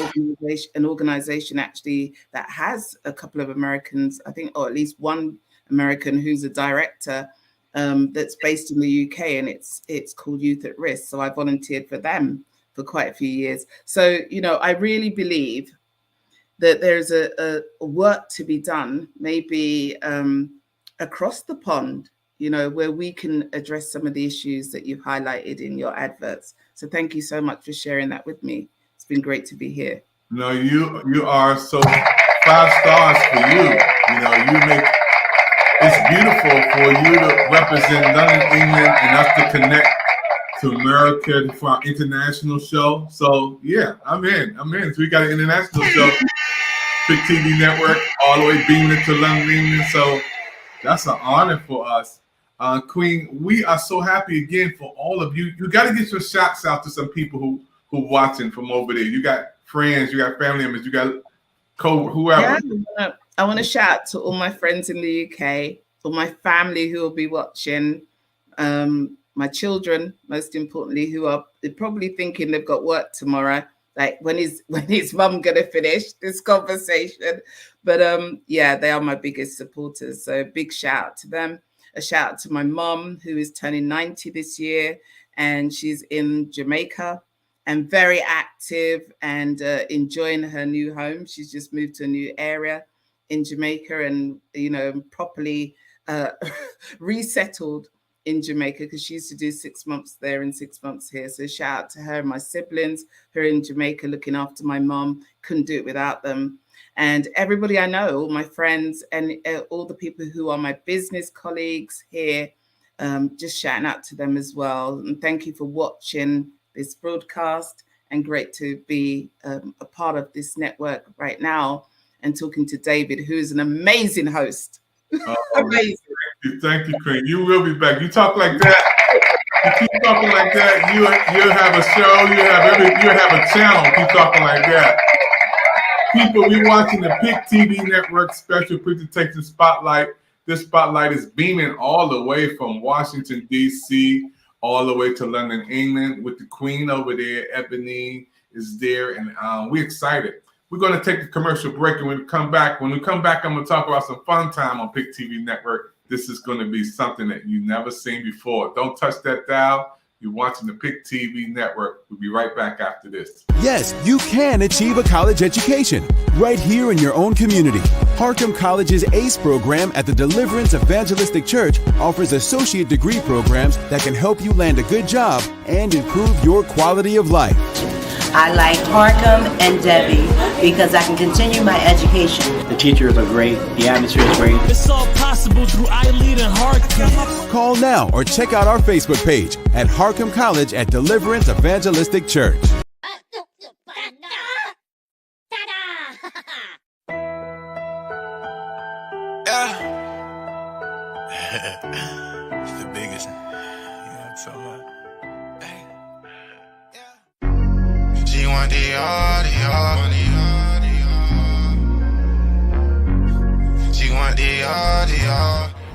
an organization actually that has a couple of Americans, I think, or at least one American who's a director, that's based in the UK, and it's called Youth at Risk. So I volunteered for them for quite a few years. So, you know, I really believe that there's a work to be done, maybe across the pond, you know, where we can address some of the issues that you've highlighted in your adverts. So thank you so much for sharing that with me. It's been great to be here. No, you are so 5 stars for you. You know, you make. It's beautiful for you to represent London, England, and us to connect to America for our international show. So yeah, I'm in. So we got an international show, Pick TV Network, all the way beaming to London, England. So that's an honor for us. Queen, we are so happy again for all of you. You got to get your shots out to some people who watching from over there. You got friends, you got family members, you got whoever. Yeah, I want to shout out to all my friends in the UK, all my family who will be watching, my children, most importantly, who are probably thinking they've got work tomorrow. Like, when is mum gonna finish this conversation? But yeah, they are my biggest supporters. So big shout out to them. a shout out to my mom, who is turning 90 this year, and she's in Jamaica and very active and enjoying her new home. She's just moved to a new area in Jamaica and, properly resettled in Jamaica, because she used to do 6 months there and 6 months here. So shout out to her and my siblings who are in Jamaica looking after my mom. Couldn't do it without them. And everybody I know, all my friends and all the people who are my business colleagues here, just shouting out to them as well. And thank you for watching this broadcast, and great to be a part of this network right now and talking to David, who is an amazing host. Amazing. Thank you, Queen. You will be back. You talk like that. You keep talking like that. You'll have a show. You'll have a channel. Keep talking like that. People, we watching the PIC TV Network special presentation spotlight. This spotlight is beaming all the way from Washington, D.C., all the way to London, England, with the Queen over there. Ebony is there, and we're excited. We're going to take a commercial break, and when we come back, I'm going to talk about some fun time on PIC TV Network. This is going to be something that you've never seen before. Don't touch that dial. You're watching the PIC TV Network. We'll be right back after this. Yes, you can achieve a college education right here in your own community. Harcum College's ACE program at the Deliverance Evangelistic Church offers associate degree programs that can help you land a good job and improve your quality of life. I like Harcum and Debbie because I can continue my education. The teachers are great. The atmosphere is great. It's all possible through iLead and Harcum. Call now or check out our Facebook page at Harcum College at Deliverance Evangelistic Church. It's the biggest. You know what I'm talking about? She want the She want the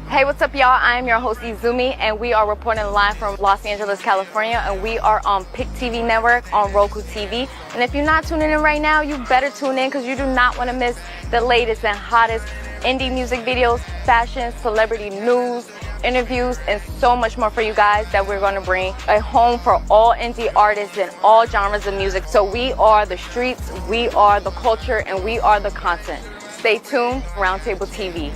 Hey, what's up, y'all? I am your host, Izumi, and we are reporting live from Los Angeles, California, and we are on PIC TV Network on Roku TV. And if you're not tuning in right now, you better tune in, because you do not want to miss the latest and hottest indie music videos, fashion, celebrity news, interviews, and so much more for you guys that we're going to bring a home for all indie artists and all genres of music. So we are the streets, we are the culture, and we are the content. Stay tuned, Roundtable TV.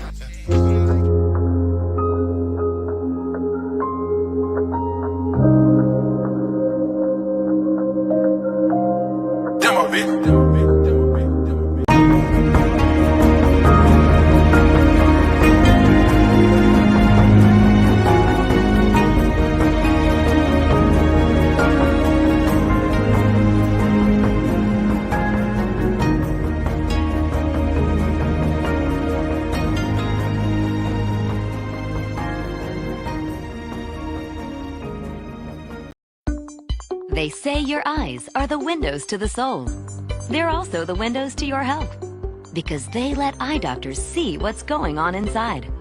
Demo, bitch. They say your eyes are the windows to the soul. They're also the windows to your health, because they let eye doctors see what's going on inside.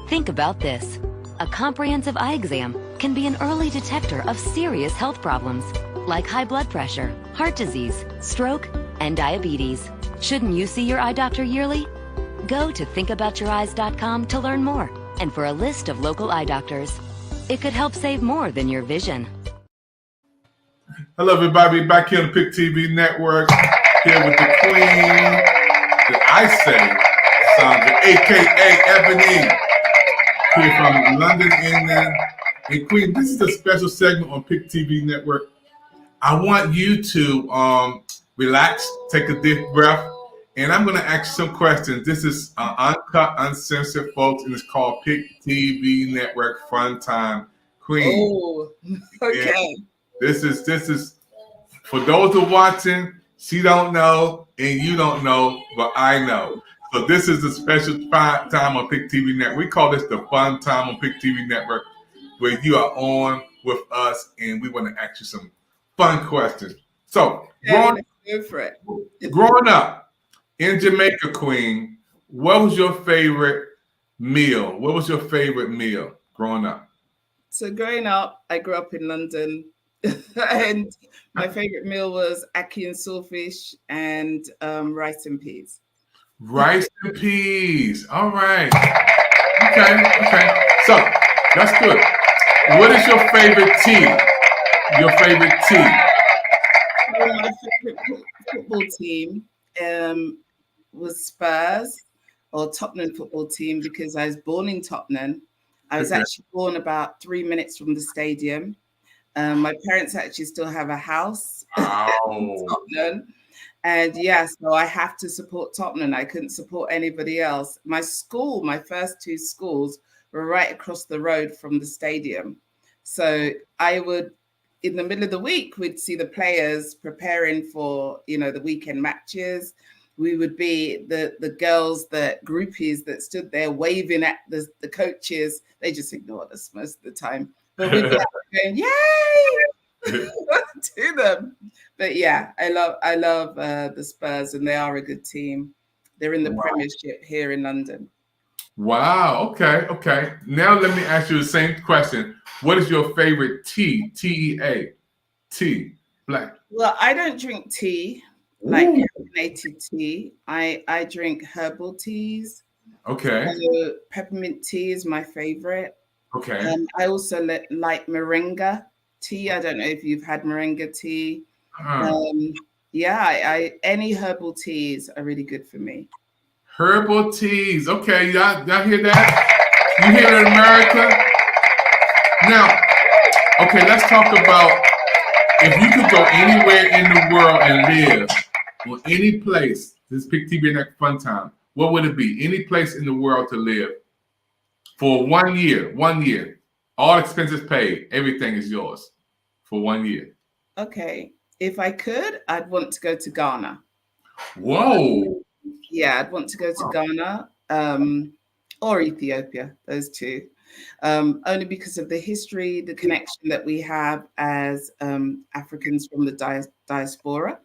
Think about this. A comprehensive eye exam can be an early detector of serious health problems, like high blood pressure, heart disease, stroke, and diabetes. Shouldn't you see your eye doctor yearly? Go to thinkaboutyoureyes.com to learn more and for a list of local eye doctors. It could help save more than your vision. Hello, everybody. Back here on the PIC TV Network, here with the Queen, that I say, Sandra, a.k.a. Ebony, here from London, England. And Queen, this is a special segment on PIC TV Network. I want you to relax, take a deep breath, and I'm going to ask you some questions. This is uncut, uncensored, folks, and it's called PIC TV Network Fun Time. Queen. Oh, okay. Yeah. This is for those who are watching. She don't know and you don't know, but I know. So this is a special fun time on PIC TV Network. We call this the Fun Time on PIC TV Network, where you are on with us and we want to ask you some fun questions. So growing up in Jamaica, Queen, what was your favorite meal? What was your favorite meal growing up? So growing up, I grew up in London. And my favorite meal was ackee and saltfish and rice and peas. Rice and peas. All right. Okay. So that's good. What is your favorite team? Your favorite team? Well, my favorite football team was Spurs or Tottenham football team because I was born in Tottenham. I was actually born about 3 minutes from the stadium. My parents actually still have a house in Tottenham. And yeah, so I have to support Tottenham. I couldn't support anybody else. My school, my first two schools were right across the road from the stadium. So I would, in the middle of the week, we'd see the players preparing for, the weekend matches. We would be the girls, the groupies that stood there waving at the coaches. They just ignored us most of the time. But we'd be going, yay! to them. But yeah, I love the Spurs, and they are a good team. They're in the Premiership here in London. Wow. Okay. Now let me ask you the same question. What is your favorite tea? TEA. Tea. Black. Well, I don't drink tea, like carbonated tea. I drink herbal teas. Okay. So peppermint tea is my favorite. Okay. I also like moringa tea. I don't know if you've had moringa tea. Yeah, any herbal teas are really good for me. Herbal teas. Okay, y'all hear that? You hear it in America? Now, okay, let's talk about if you could go anywhere in the world and live, or any place, this Pick TV Next Fun Time, what would it be? Any place in the world to live for 1 year, 1 year. All expenses paid. Everything is yours for 1 year. Okay. If I could, I'd want to go to Ghana. Whoa. Yeah, I'd want to go to Ghana or Ethiopia, those two. Only because of the history, the connection that we have as Africans from the diaspora.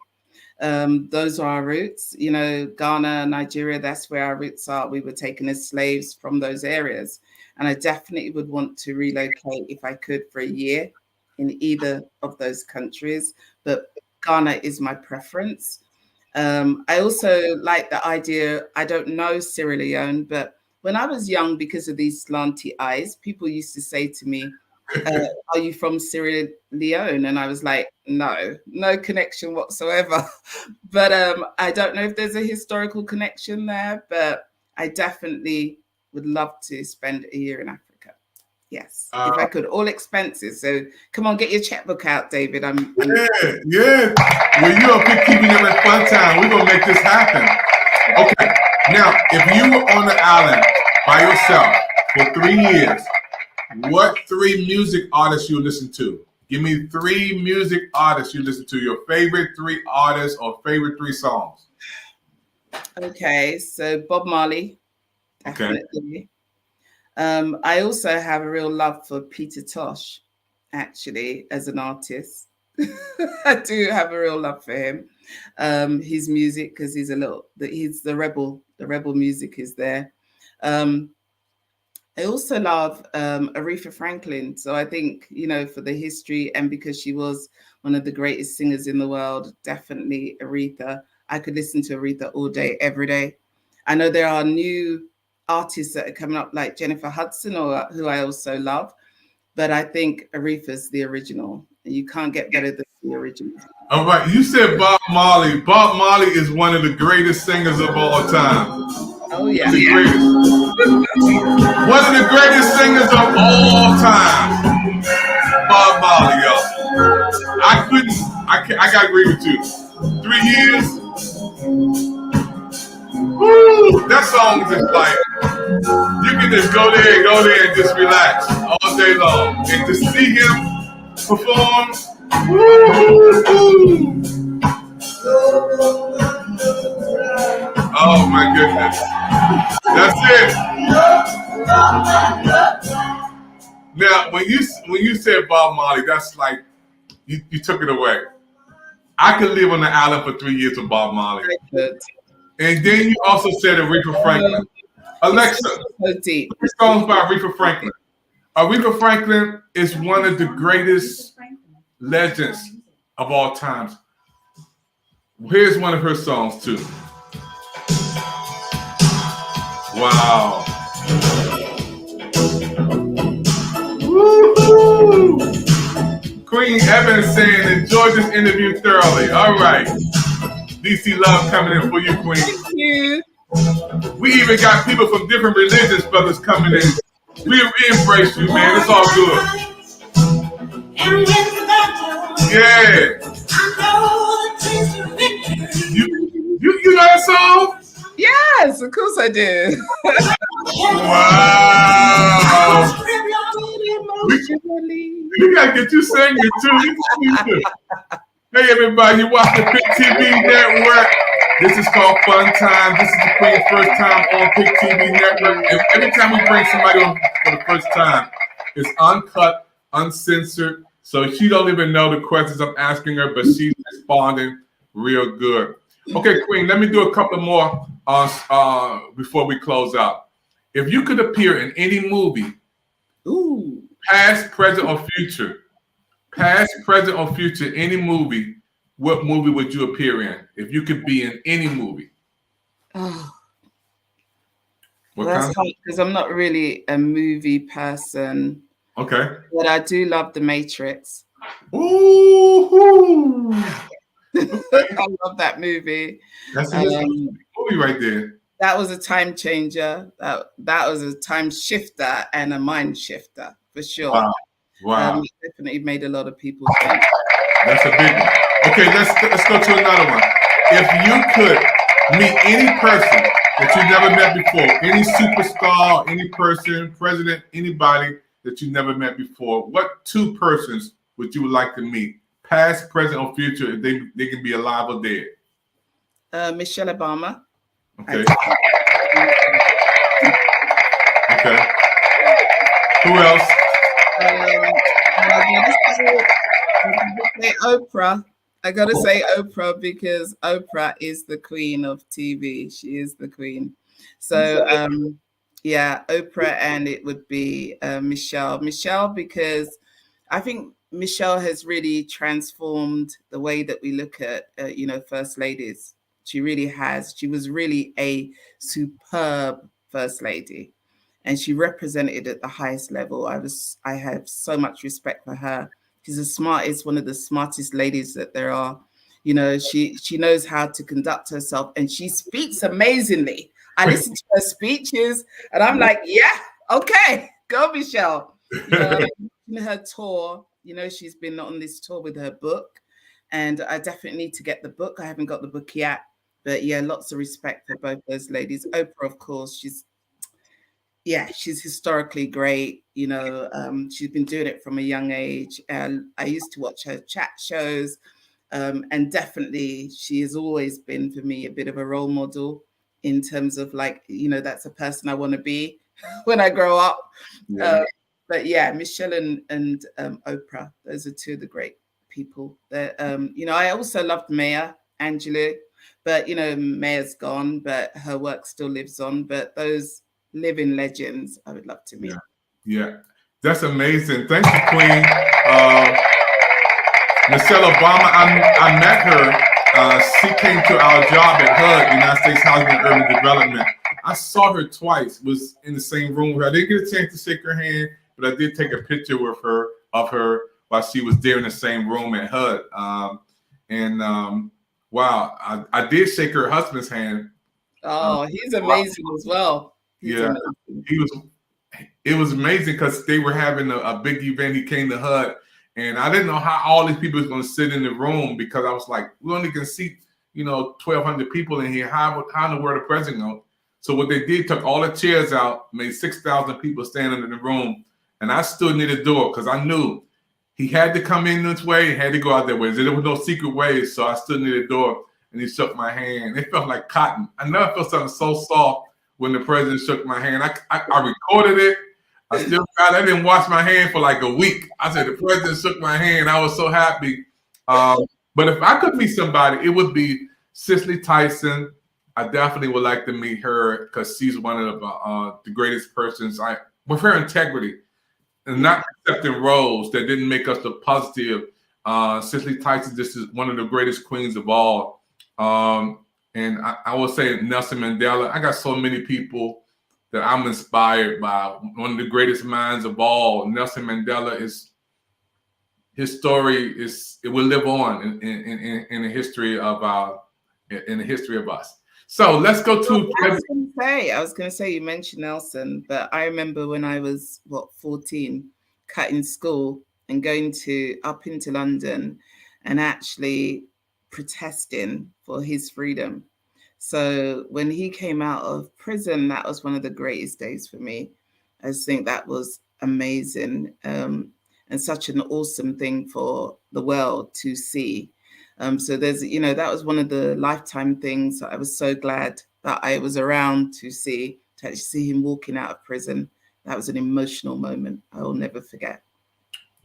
Those are our roots. Ghana, Nigeria, that's where our roots are. We were taken as slaves from those areas. And I definitely would want to relocate if I could for a year in either of those countries. But Ghana is my preference. I also like the idea, I don't know Sierra Leone, but when I was young, because of these slanty eyes, people used to say to me, are you from Sierra Leone? And I was like, no connection whatsoever. But I don't know if there's a historical connection there, but I definitely would love to spend a year in Africa. Yes, if I could, all expenses. So come on, get your checkbook out, David. Yeah. Well, you're a Pick TV Next Fun Time. We're gonna make this happen. Okay. Now, if you were on the island by yourself for 3 years, what 3 music artists you listen to? Give me 3 music artists you listen to. Your favorite 3 artists or favorite 3 songs. Okay, so Bob Marley, definitely. Okay. I also have a real love for Peter Tosh, actually, as an artist. I do have a real love for him. His music, because he's the rebel music is there. I also love Aretha Franklin. So I think, for the history and because she was one of the greatest singers in the world, definitely Aretha. I could listen to Aretha all day, every day. I know there are new artists that are coming up like Jennifer Hudson, who I also love. But I think Aretha's the original. And you can't get better than the original. All right. You said Bob Marley. Bob Marley is one of the greatest singers of all time. Oh, yeah. The greatest. One of the greatest singers of all time. Bob Marley, y'all. I got to agree with you. 3 years. Woo! That song is just like, you can just go there and just relax all day long. And to see him perform, woo! Oh my goodness. That's it. Now, when you said Bob Marley, that's like, you took it away. I could live on the island for 3 years with Bob Marley. And then you also said Aretha Franklin. Alexa, so deep. 3 songs by Aretha Franklin. Aretha Franklin is one of the greatest legends of all times. Here's one of her songs too. Wow. Queen Evans saying, enjoy this interview thoroughly. All right. DC love coming in for you, Queen. Thank you. We even got people from different religions, brothers, coming in. We embrace you, man. It's all good. Yeah. You know that song? Yes, of course I do. Wow. We gotta get you singing too. Hey everybody, you watch the Pick TV Network. This is called Fun Time. This is the Queen's first time on Pick TV Network. And every time we bring somebody on for the first time, it's uncut, uncensored. So she don't even know the questions I'm asking her, but she's responding real good. Okay, Queen, let me do a couple more before we close out. If you could appear in any movie, past, present, or future, any movie, what movie would you appear in? If you could be in any movie. Oh, what that's kind? hard because I'm not really a movie person. Okay. But I do love The Matrix. Ooh. I love that movie. That's a movie right there. That was a time changer. That was a time shifter and a mind shifter for sure. Wow. It definitely made a lot of people think. That's a big one. Okay, let's go to another one. If you could meet any person that you never met before, any superstar, any person, president, anybody that you never met before, what two persons would you like to meet? Past, present, or future, if they can be alive or dead? Michelle Obama. Okay. Okay. Who else? Oprah. I gotta say Oprah because Oprah is the queen of TV. She is the queen. So yeah, Oprah, and it would be Michelle. Michelle, because I think Michelle has really transformed the way that we look at first ladies. She really has. She was really a superb first lady, and she represented at the highest level. I have so much respect for her. She's one of the smartest ladies that there are. You know, she knows how to conduct herself, and she speaks amazingly. I listen to her speeches, and I'm like, yeah, okay, go Michelle. Her tour, she's been on this tour with her book, and I definitely need to get the book. I haven't got the book yet, but yeah, lots of respect for both those ladies. Oprah, of course, she's historically great. She's been doing it from a young age. I used to watch her chat shows, and definitely she has always been for me a bit of a role model in terms of that's a person I want to be when I grow up. Yeah. But yeah, Michelle and Oprah, those are two of the great people. That I also loved Maya Angelou, but Maya's gone, but her work still lives on. But those living legends, I would love to meet. Yeah, that's amazing. Thank you, Queen. Michelle Obama, I met her. She came to our job at HUD, United States Housing and Urban Development. I saw her twice, was in the same room with her. I didn't get a chance to shake her hand, but I did take a picture with her while she was there in the same room at HUD. Wow, I did shake her husband's hand. Oh, he's amazing as well. It was amazing because they were having a big event. He came to HUD, and I didn't know how all these people was going to sit in the room because I was like, we only can seat 1,200 people in here. How in the world the president go? So what they did, took all the chairs out, made 6,000 people standing in the room, and I stood near the door because I knew he had to come in this way, he had to go out that way. There was no secret ways, so I stood near the door, and he shook my hand. It felt like cotton. I never felt something so soft when the president shook my hand. I recorded it. I didn't wash my hand for like a week. I said, the president shook my hand. I was so happy. But if I could meet somebody, it would be Cicely Tyson. I definitely would like to meet her because she's one of the greatest persons. With her integrity and not accepting roles that didn't make us look positive. Cicely Tyson, this is one of the greatest queens of all. And I will say Nelson Mandela. I got so many people that I'm inspired by. One of the greatest minds of all. Nelson Mandela is his story it will live on in the history of us. So let's go to. I was going to say, you mentioned Nelson, but I remember when I was 14, cutting school and going up into London and actually protesting for his freedom. So when he came out of prison, that was one of the greatest days for me. I just think that was amazing, and such an awesome thing for the world to see. So there's, that was one of the lifetime things that I was so glad that I was around to actually see him walking out of prison. That was an emotional moment I will never forget.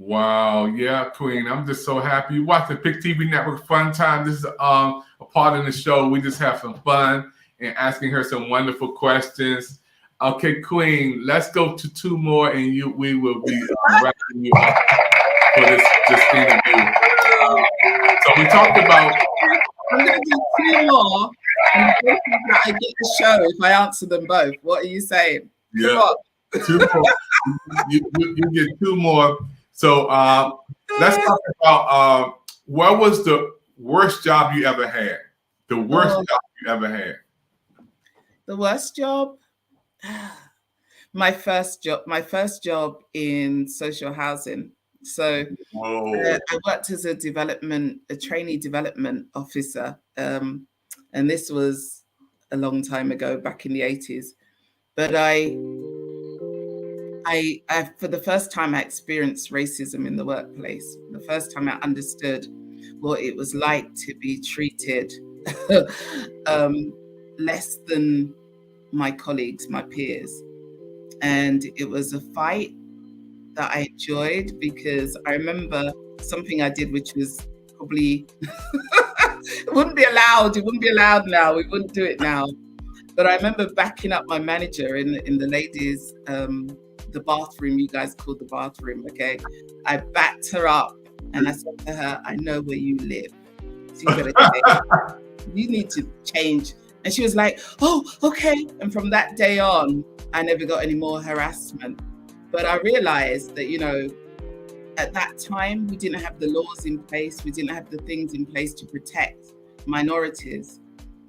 Wow, yeah, Queen. I'm just so happy. You watch the Pick TV Network Fun Time. This is a part of the show. We just have some fun and asking her some wonderful questions. Okay, Queen, let's go to 2 more, and we will be wrapping you up for this interview. So we talked about. I'm going to do 2 more, and I get the show if I answer them both. What are you saying? Yeah, 2 more. You get 2 more. So let's talk about what was the worst job you ever had? The worst job you ever had? The worst job? My first job in social housing. So I worked as a trainee development officer. And this was a long time ago, back in the 80s. But I for the first time, I experienced racism in the workplace. The first time I understood what it was like to be treated less than my colleagues, my peers. And it was a fight that I enjoyed, because I remember something I did, which was probably, it wouldn't be allowed now. We wouldn't do it now. But I remember backing up my manager in the ladies' the bathroom, you guys called the bathroom, okay? I backed her up and I said to her, I know where you live. So you better change. You need to change. And she was like, oh, okay. And from that day on, I never got any more harassment. But I realized that, at that time, we didn't have the laws in place. We didn't have the things in place to protect minorities.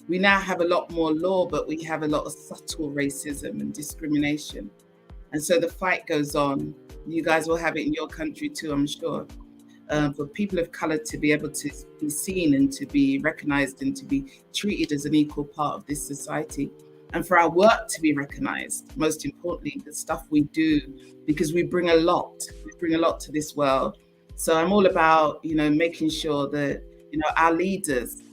We now have a lot more law, but we have a lot of subtle racism and discrimination. And so the fight goes on. You guys will have it in your country too, I'm sure. For people of color to be able to be seen and to be recognized and to be treated as an equal part of this society. And for our work to be recognized, most importantly, the stuff we do, because we bring a lot to this world. So I'm all about, making sure that, our leaders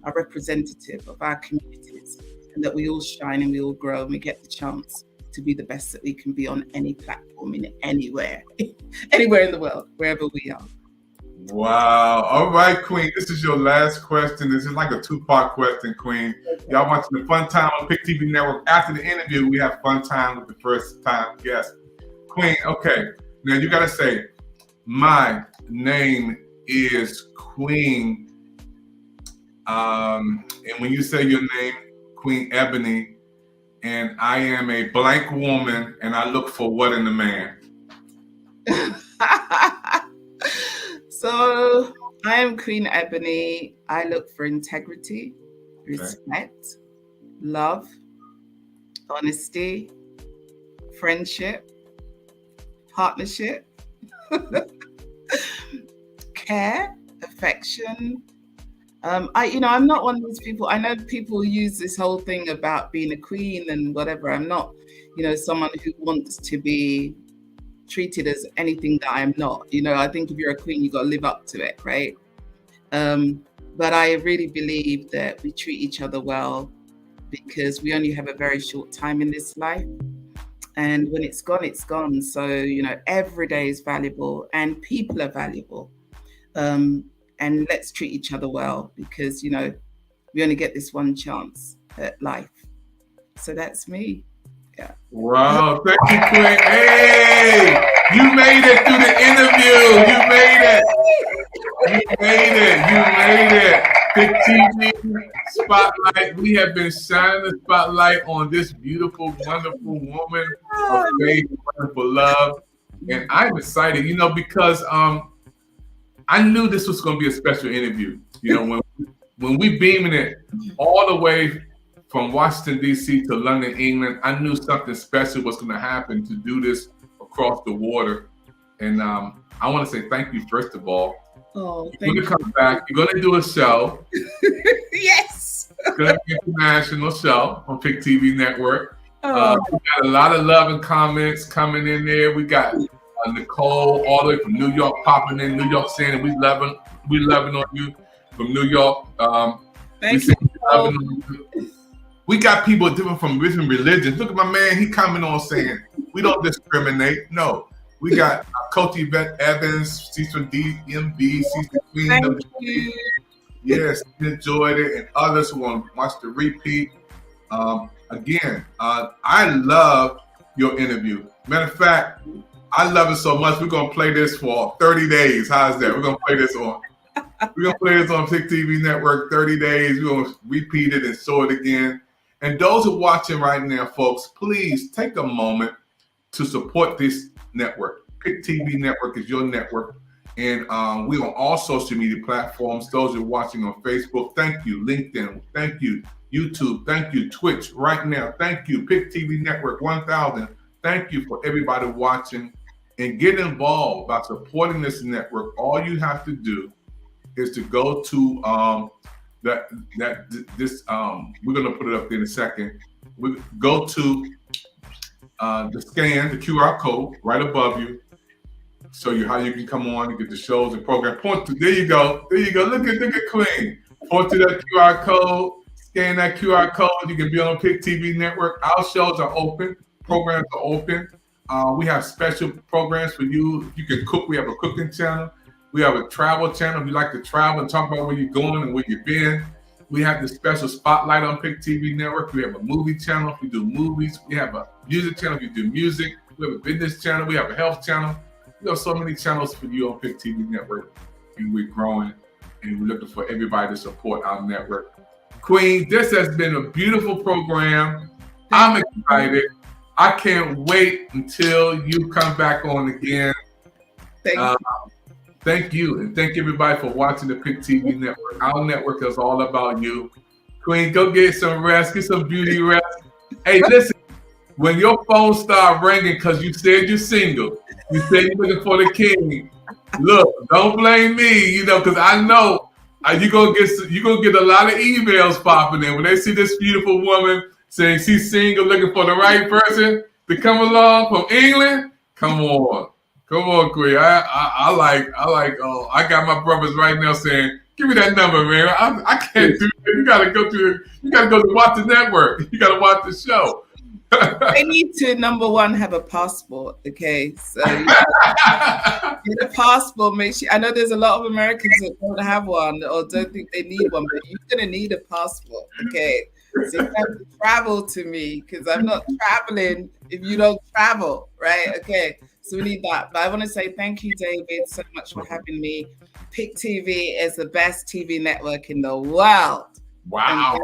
are representative of our communities, and that we all shine and we all grow and we get the chance to be the best that we can be on any platform, in anywhere in the world, wherever we are. Wow. All right, Queen. This is your last question. This is like a 2-part question, Queen. Y'all watching the Fun Time on Pick TV Network. After the interview, we have fun time with the first time guest. Queen, okay. Now you got to say, my name is Queen. And when you say your name, Queen Ebony, and I am a blank woman, and I look for what in a man? So I am Queen Ebony. I look for integrity, respect, love, honesty, friendship, partnership, care, affection. I'm not one of those people. I know people use this whole thing about being a queen and whatever. I'm not, someone who wants to be treated as anything that I'm not. I think if you're a queen, you got to live up to it, right? But I really believe that we treat each other well, because we only have a very short time in this life. And when it's gone, it's gone. So, every day is valuable and people are valuable. And let's treat each other well, because, we only get this one chance at life. So that's me. Yeah. Wow. Thank you, Queen. Hey, you made it through the interview. You made it. Pick TV Spotlight. We have been shining the spotlight on this beautiful, wonderful woman of faith, wonderful love. And I'm excited, because I knew this was going to be a special interview. You know, when we beaming it all the way from Washington, D.C. to London, England, I knew something special was going to happen to do this across the water. And I want to say thank you, first of all. Oh, you're going to come back. You're going to do a show. Yes. It's going to be an international show on Pick TV Network. We Oh. got a lot of love and comments coming in there. We got Nicole all the way from New York popping in, New York saying we loving on you from New York. Thank you. We got people different from different religions. Look at my man, he coming on saying we don't discriminate. No, we got Coach Yvette Evans. She's from DMV. She's the queen of the you. Yes, enjoyed it, and others who want to watch the repeat. Again, I love your interview. Matter of fact, I love it so much. We're gonna play this for 30 days. How's that? We're gonna play this on. We're gonna play this on Pick TV Network 30 days. We're gonna repeat it and show it again. And those who are watching right now, folks, please take a moment to support this network. Pick TV Network is your network. And we're on all social media platforms. Those who are watching on Facebook, thank you. LinkedIn, thank you. YouTube, thank you. Twitch, right now, thank you. Pick TV Network 1000, thank you for everybody watching. And get involved by supporting this network. All you have to do is to go to we're gonna put it up there in a second. We go to the scan, the QR code right above you. Show you how you can come on and get the shows and program. Point to there you go. Look at Queen. Point to that QR code. Scan that QR code. You can be on Pick TV Network. Our shows are open. Programs are open. We have special programs for you. If you can cook, we have a cooking channel. We have a travel channel. If you like to travel and talk about where you're going and where you've been. We have the special spotlight on Pick TV Network. We have a movie channel if we do movies. We have a music channel if you do music. We have a business channel. We have a health channel. We have so many channels for you on Pick TV Network. And we're growing. And we're looking for everybody to support our network. Queen, this has been a beautiful program. I'm excited. I can't wait until you come back on again. Thank you. And thank everybody for watching the Pick TV Network. Our network is all about you. Queen, go get some rest. Get some beauty rest. Hey, listen. When your phone start ringing because you said you're single, you said you're looking for the king. Look, don't blame me, because I know you're gonna get a lot of emails popping in when they see this beautiful woman saying she's single, looking for the right person to come along from England. Come on, Queen. I got my brothers right now saying, give me that number, man. I can't do it. You gotta go to watch the network. You gotta watch the show. They need to, number one, have a passport. Okay, so get a passport. Make sure. I know there's a lot of Americans that don't have one or don't think they need one, but you're gonna need a passport. Okay, so you have to travel to me because I'm not traveling if you don't travel, right? Okay, so we need that. But I want to say thank you, David, so much for having me. Pick TV is the best TV network in the world. Wow.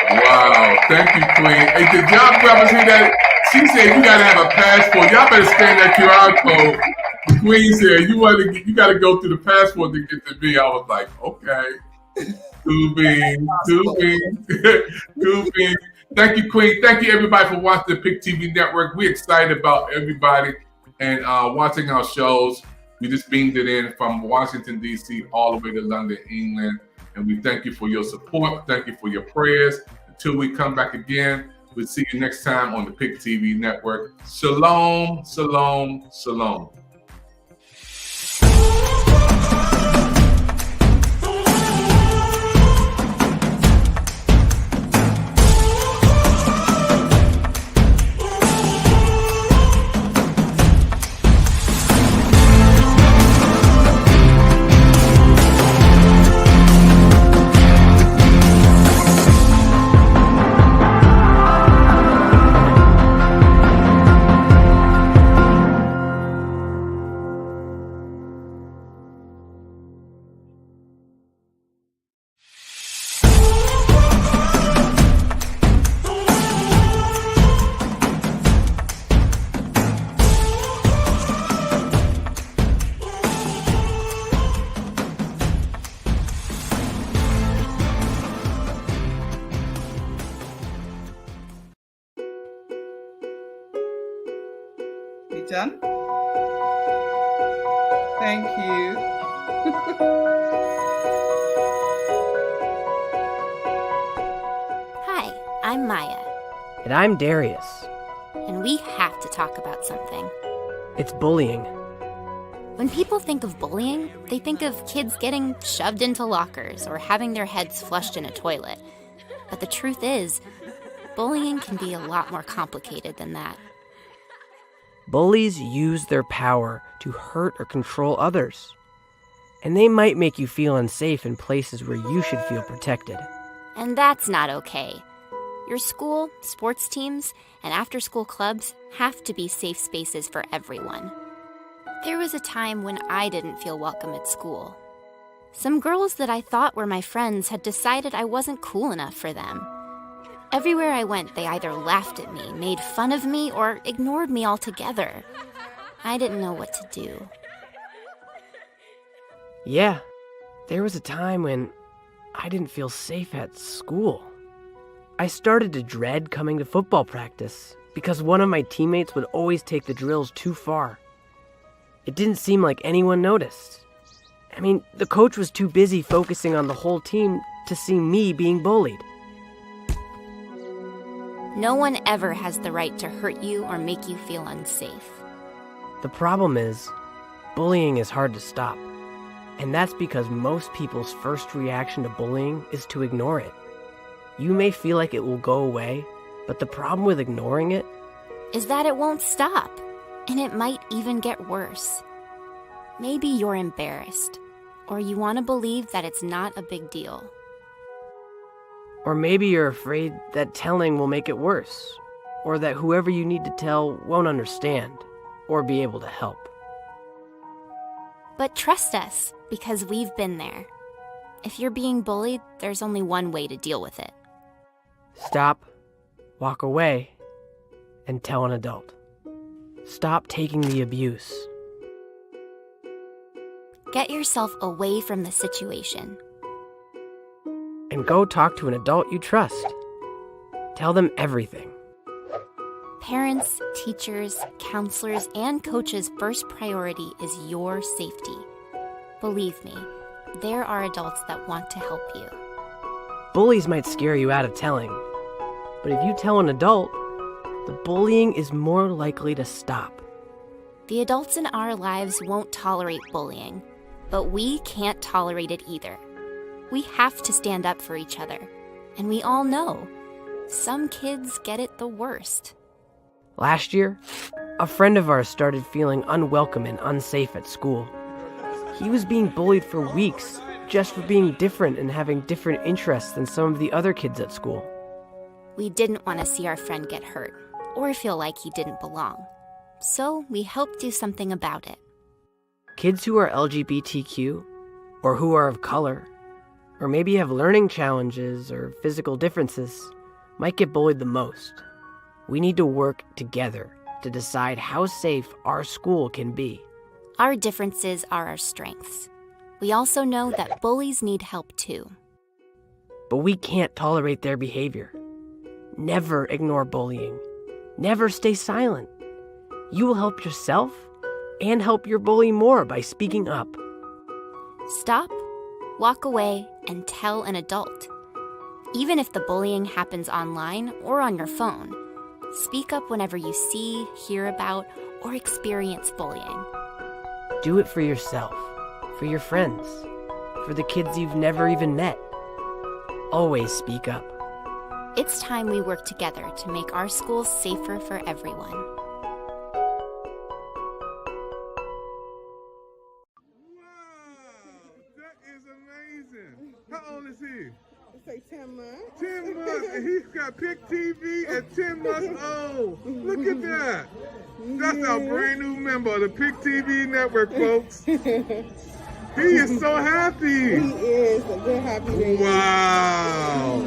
Wow, thank you, Queen. Hey, did y'all brothers hear that? She said you gotta have a passport. Y'all better scan that QR code. The Queen said you gotta go through the passport to get to me. I was like, okay. Two beans. Thank you, Queen. Thank you, everybody, for watching the Pick TV Network. We're excited about everybody and watching our shows. We just beamed it in from Washington, D.C. all the way to London, England. And we thank you for your support. Thank you for your prayers. Until we come back again, we'll see you next time on the Pick TV Network. Shalom, shalom, shalom. John. Thank you. Hi, I'm Maya. And I'm Darius. And we have to talk about something. It's bullying. When people think of bullying, they think of kids getting shoved into lockers or having their heads flushed in a toilet. But the truth is, bullying can be a lot more complicated than that. Bullies use their power to hurt or control others. And they might make you feel unsafe in places where you should feel protected. And that's not okay. Your school, sports teams, and after-school clubs have to be safe spaces for everyone. There was a time when I didn't feel welcome at school. Some girls that I thought were my friends had decided I wasn't cool enough for them. Everywhere I went, they either laughed at me, made fun of me, or ignored me altogether. I didn't know what to do. Yeah, there was a time when I didn't feel safe at school. I started to dread coming to football practice because one of my teammates would always take the drills too far. It didn't seem like anyone noticed. I mean, the coach was too busy focusing on the whole team to see me being bullied. No one ever has the right to hurt you or make you feel unsafe. The problem is, bullying is hard to stop. And that's because most people's first reaction to bullying is to ignore it. You may feel like it will go away, but the problem with ignoring it is that it won't stop, and it might even get worse. Maybe you're embarrassed, or you want to believe that it's not a big deal. Or maybe you're afraid that telling will make it worse, or that whoever you need to tell won't understand, or be able to help. But trust us, because we've been there. If you're being bullied, there's only one way to deal with it. Stop, walk away, and tell an adult. Stop taking the abuse. Get yourself away from the situation. And go talk to an adult you trust. Tell them everything. Parents, teachers, counselors, and coaches' first priority is your safety. Believe me, there are adults that want to help you. Bullies might scare you out of telling, but if you tell an adult, the bullying is more likely to stop. The adults in our lives won't tolerate bullying, but we can't tolerate it either. We have to stand up for each other, and we all know some kids get it the worst. Last year, a friend of ours started feeling unwelcome and unsafe at school. He was being bullied for weeks just for being different and having different interests than some of the other kids at school. We didn't want to see our friend get hurt or feel like he didn't belong. So we helped do something about it. Kids who are LGBTQ, or who are of color, or maybe have learning challenges or physical differences, might get bullied the most. We need to work together to decide how safe our school can be. Our differences are our strengths. We also know that bullies need help too. But we can't tolerate their behavior. Never ignore bullying. Never stay silent. You will help yourself and help your bully more by speaking up. Stop, walk away, and tell an adult. Even if the bullying happens online or on your phone, speak up whenever you see, hear about, or experience bullying. Do it for yourself, for your friends, for the kids you've never even met. Always speak up. It's time we work together to make our schools safer for everyone. Wow, that is amazing. How old is he? Say 10 months. 10 months, and he's got Pick TV at 10 months old. Look at that. That's our brand new member of the Pick TV network, folks. He is so happy. He is a good happy baby. Wow.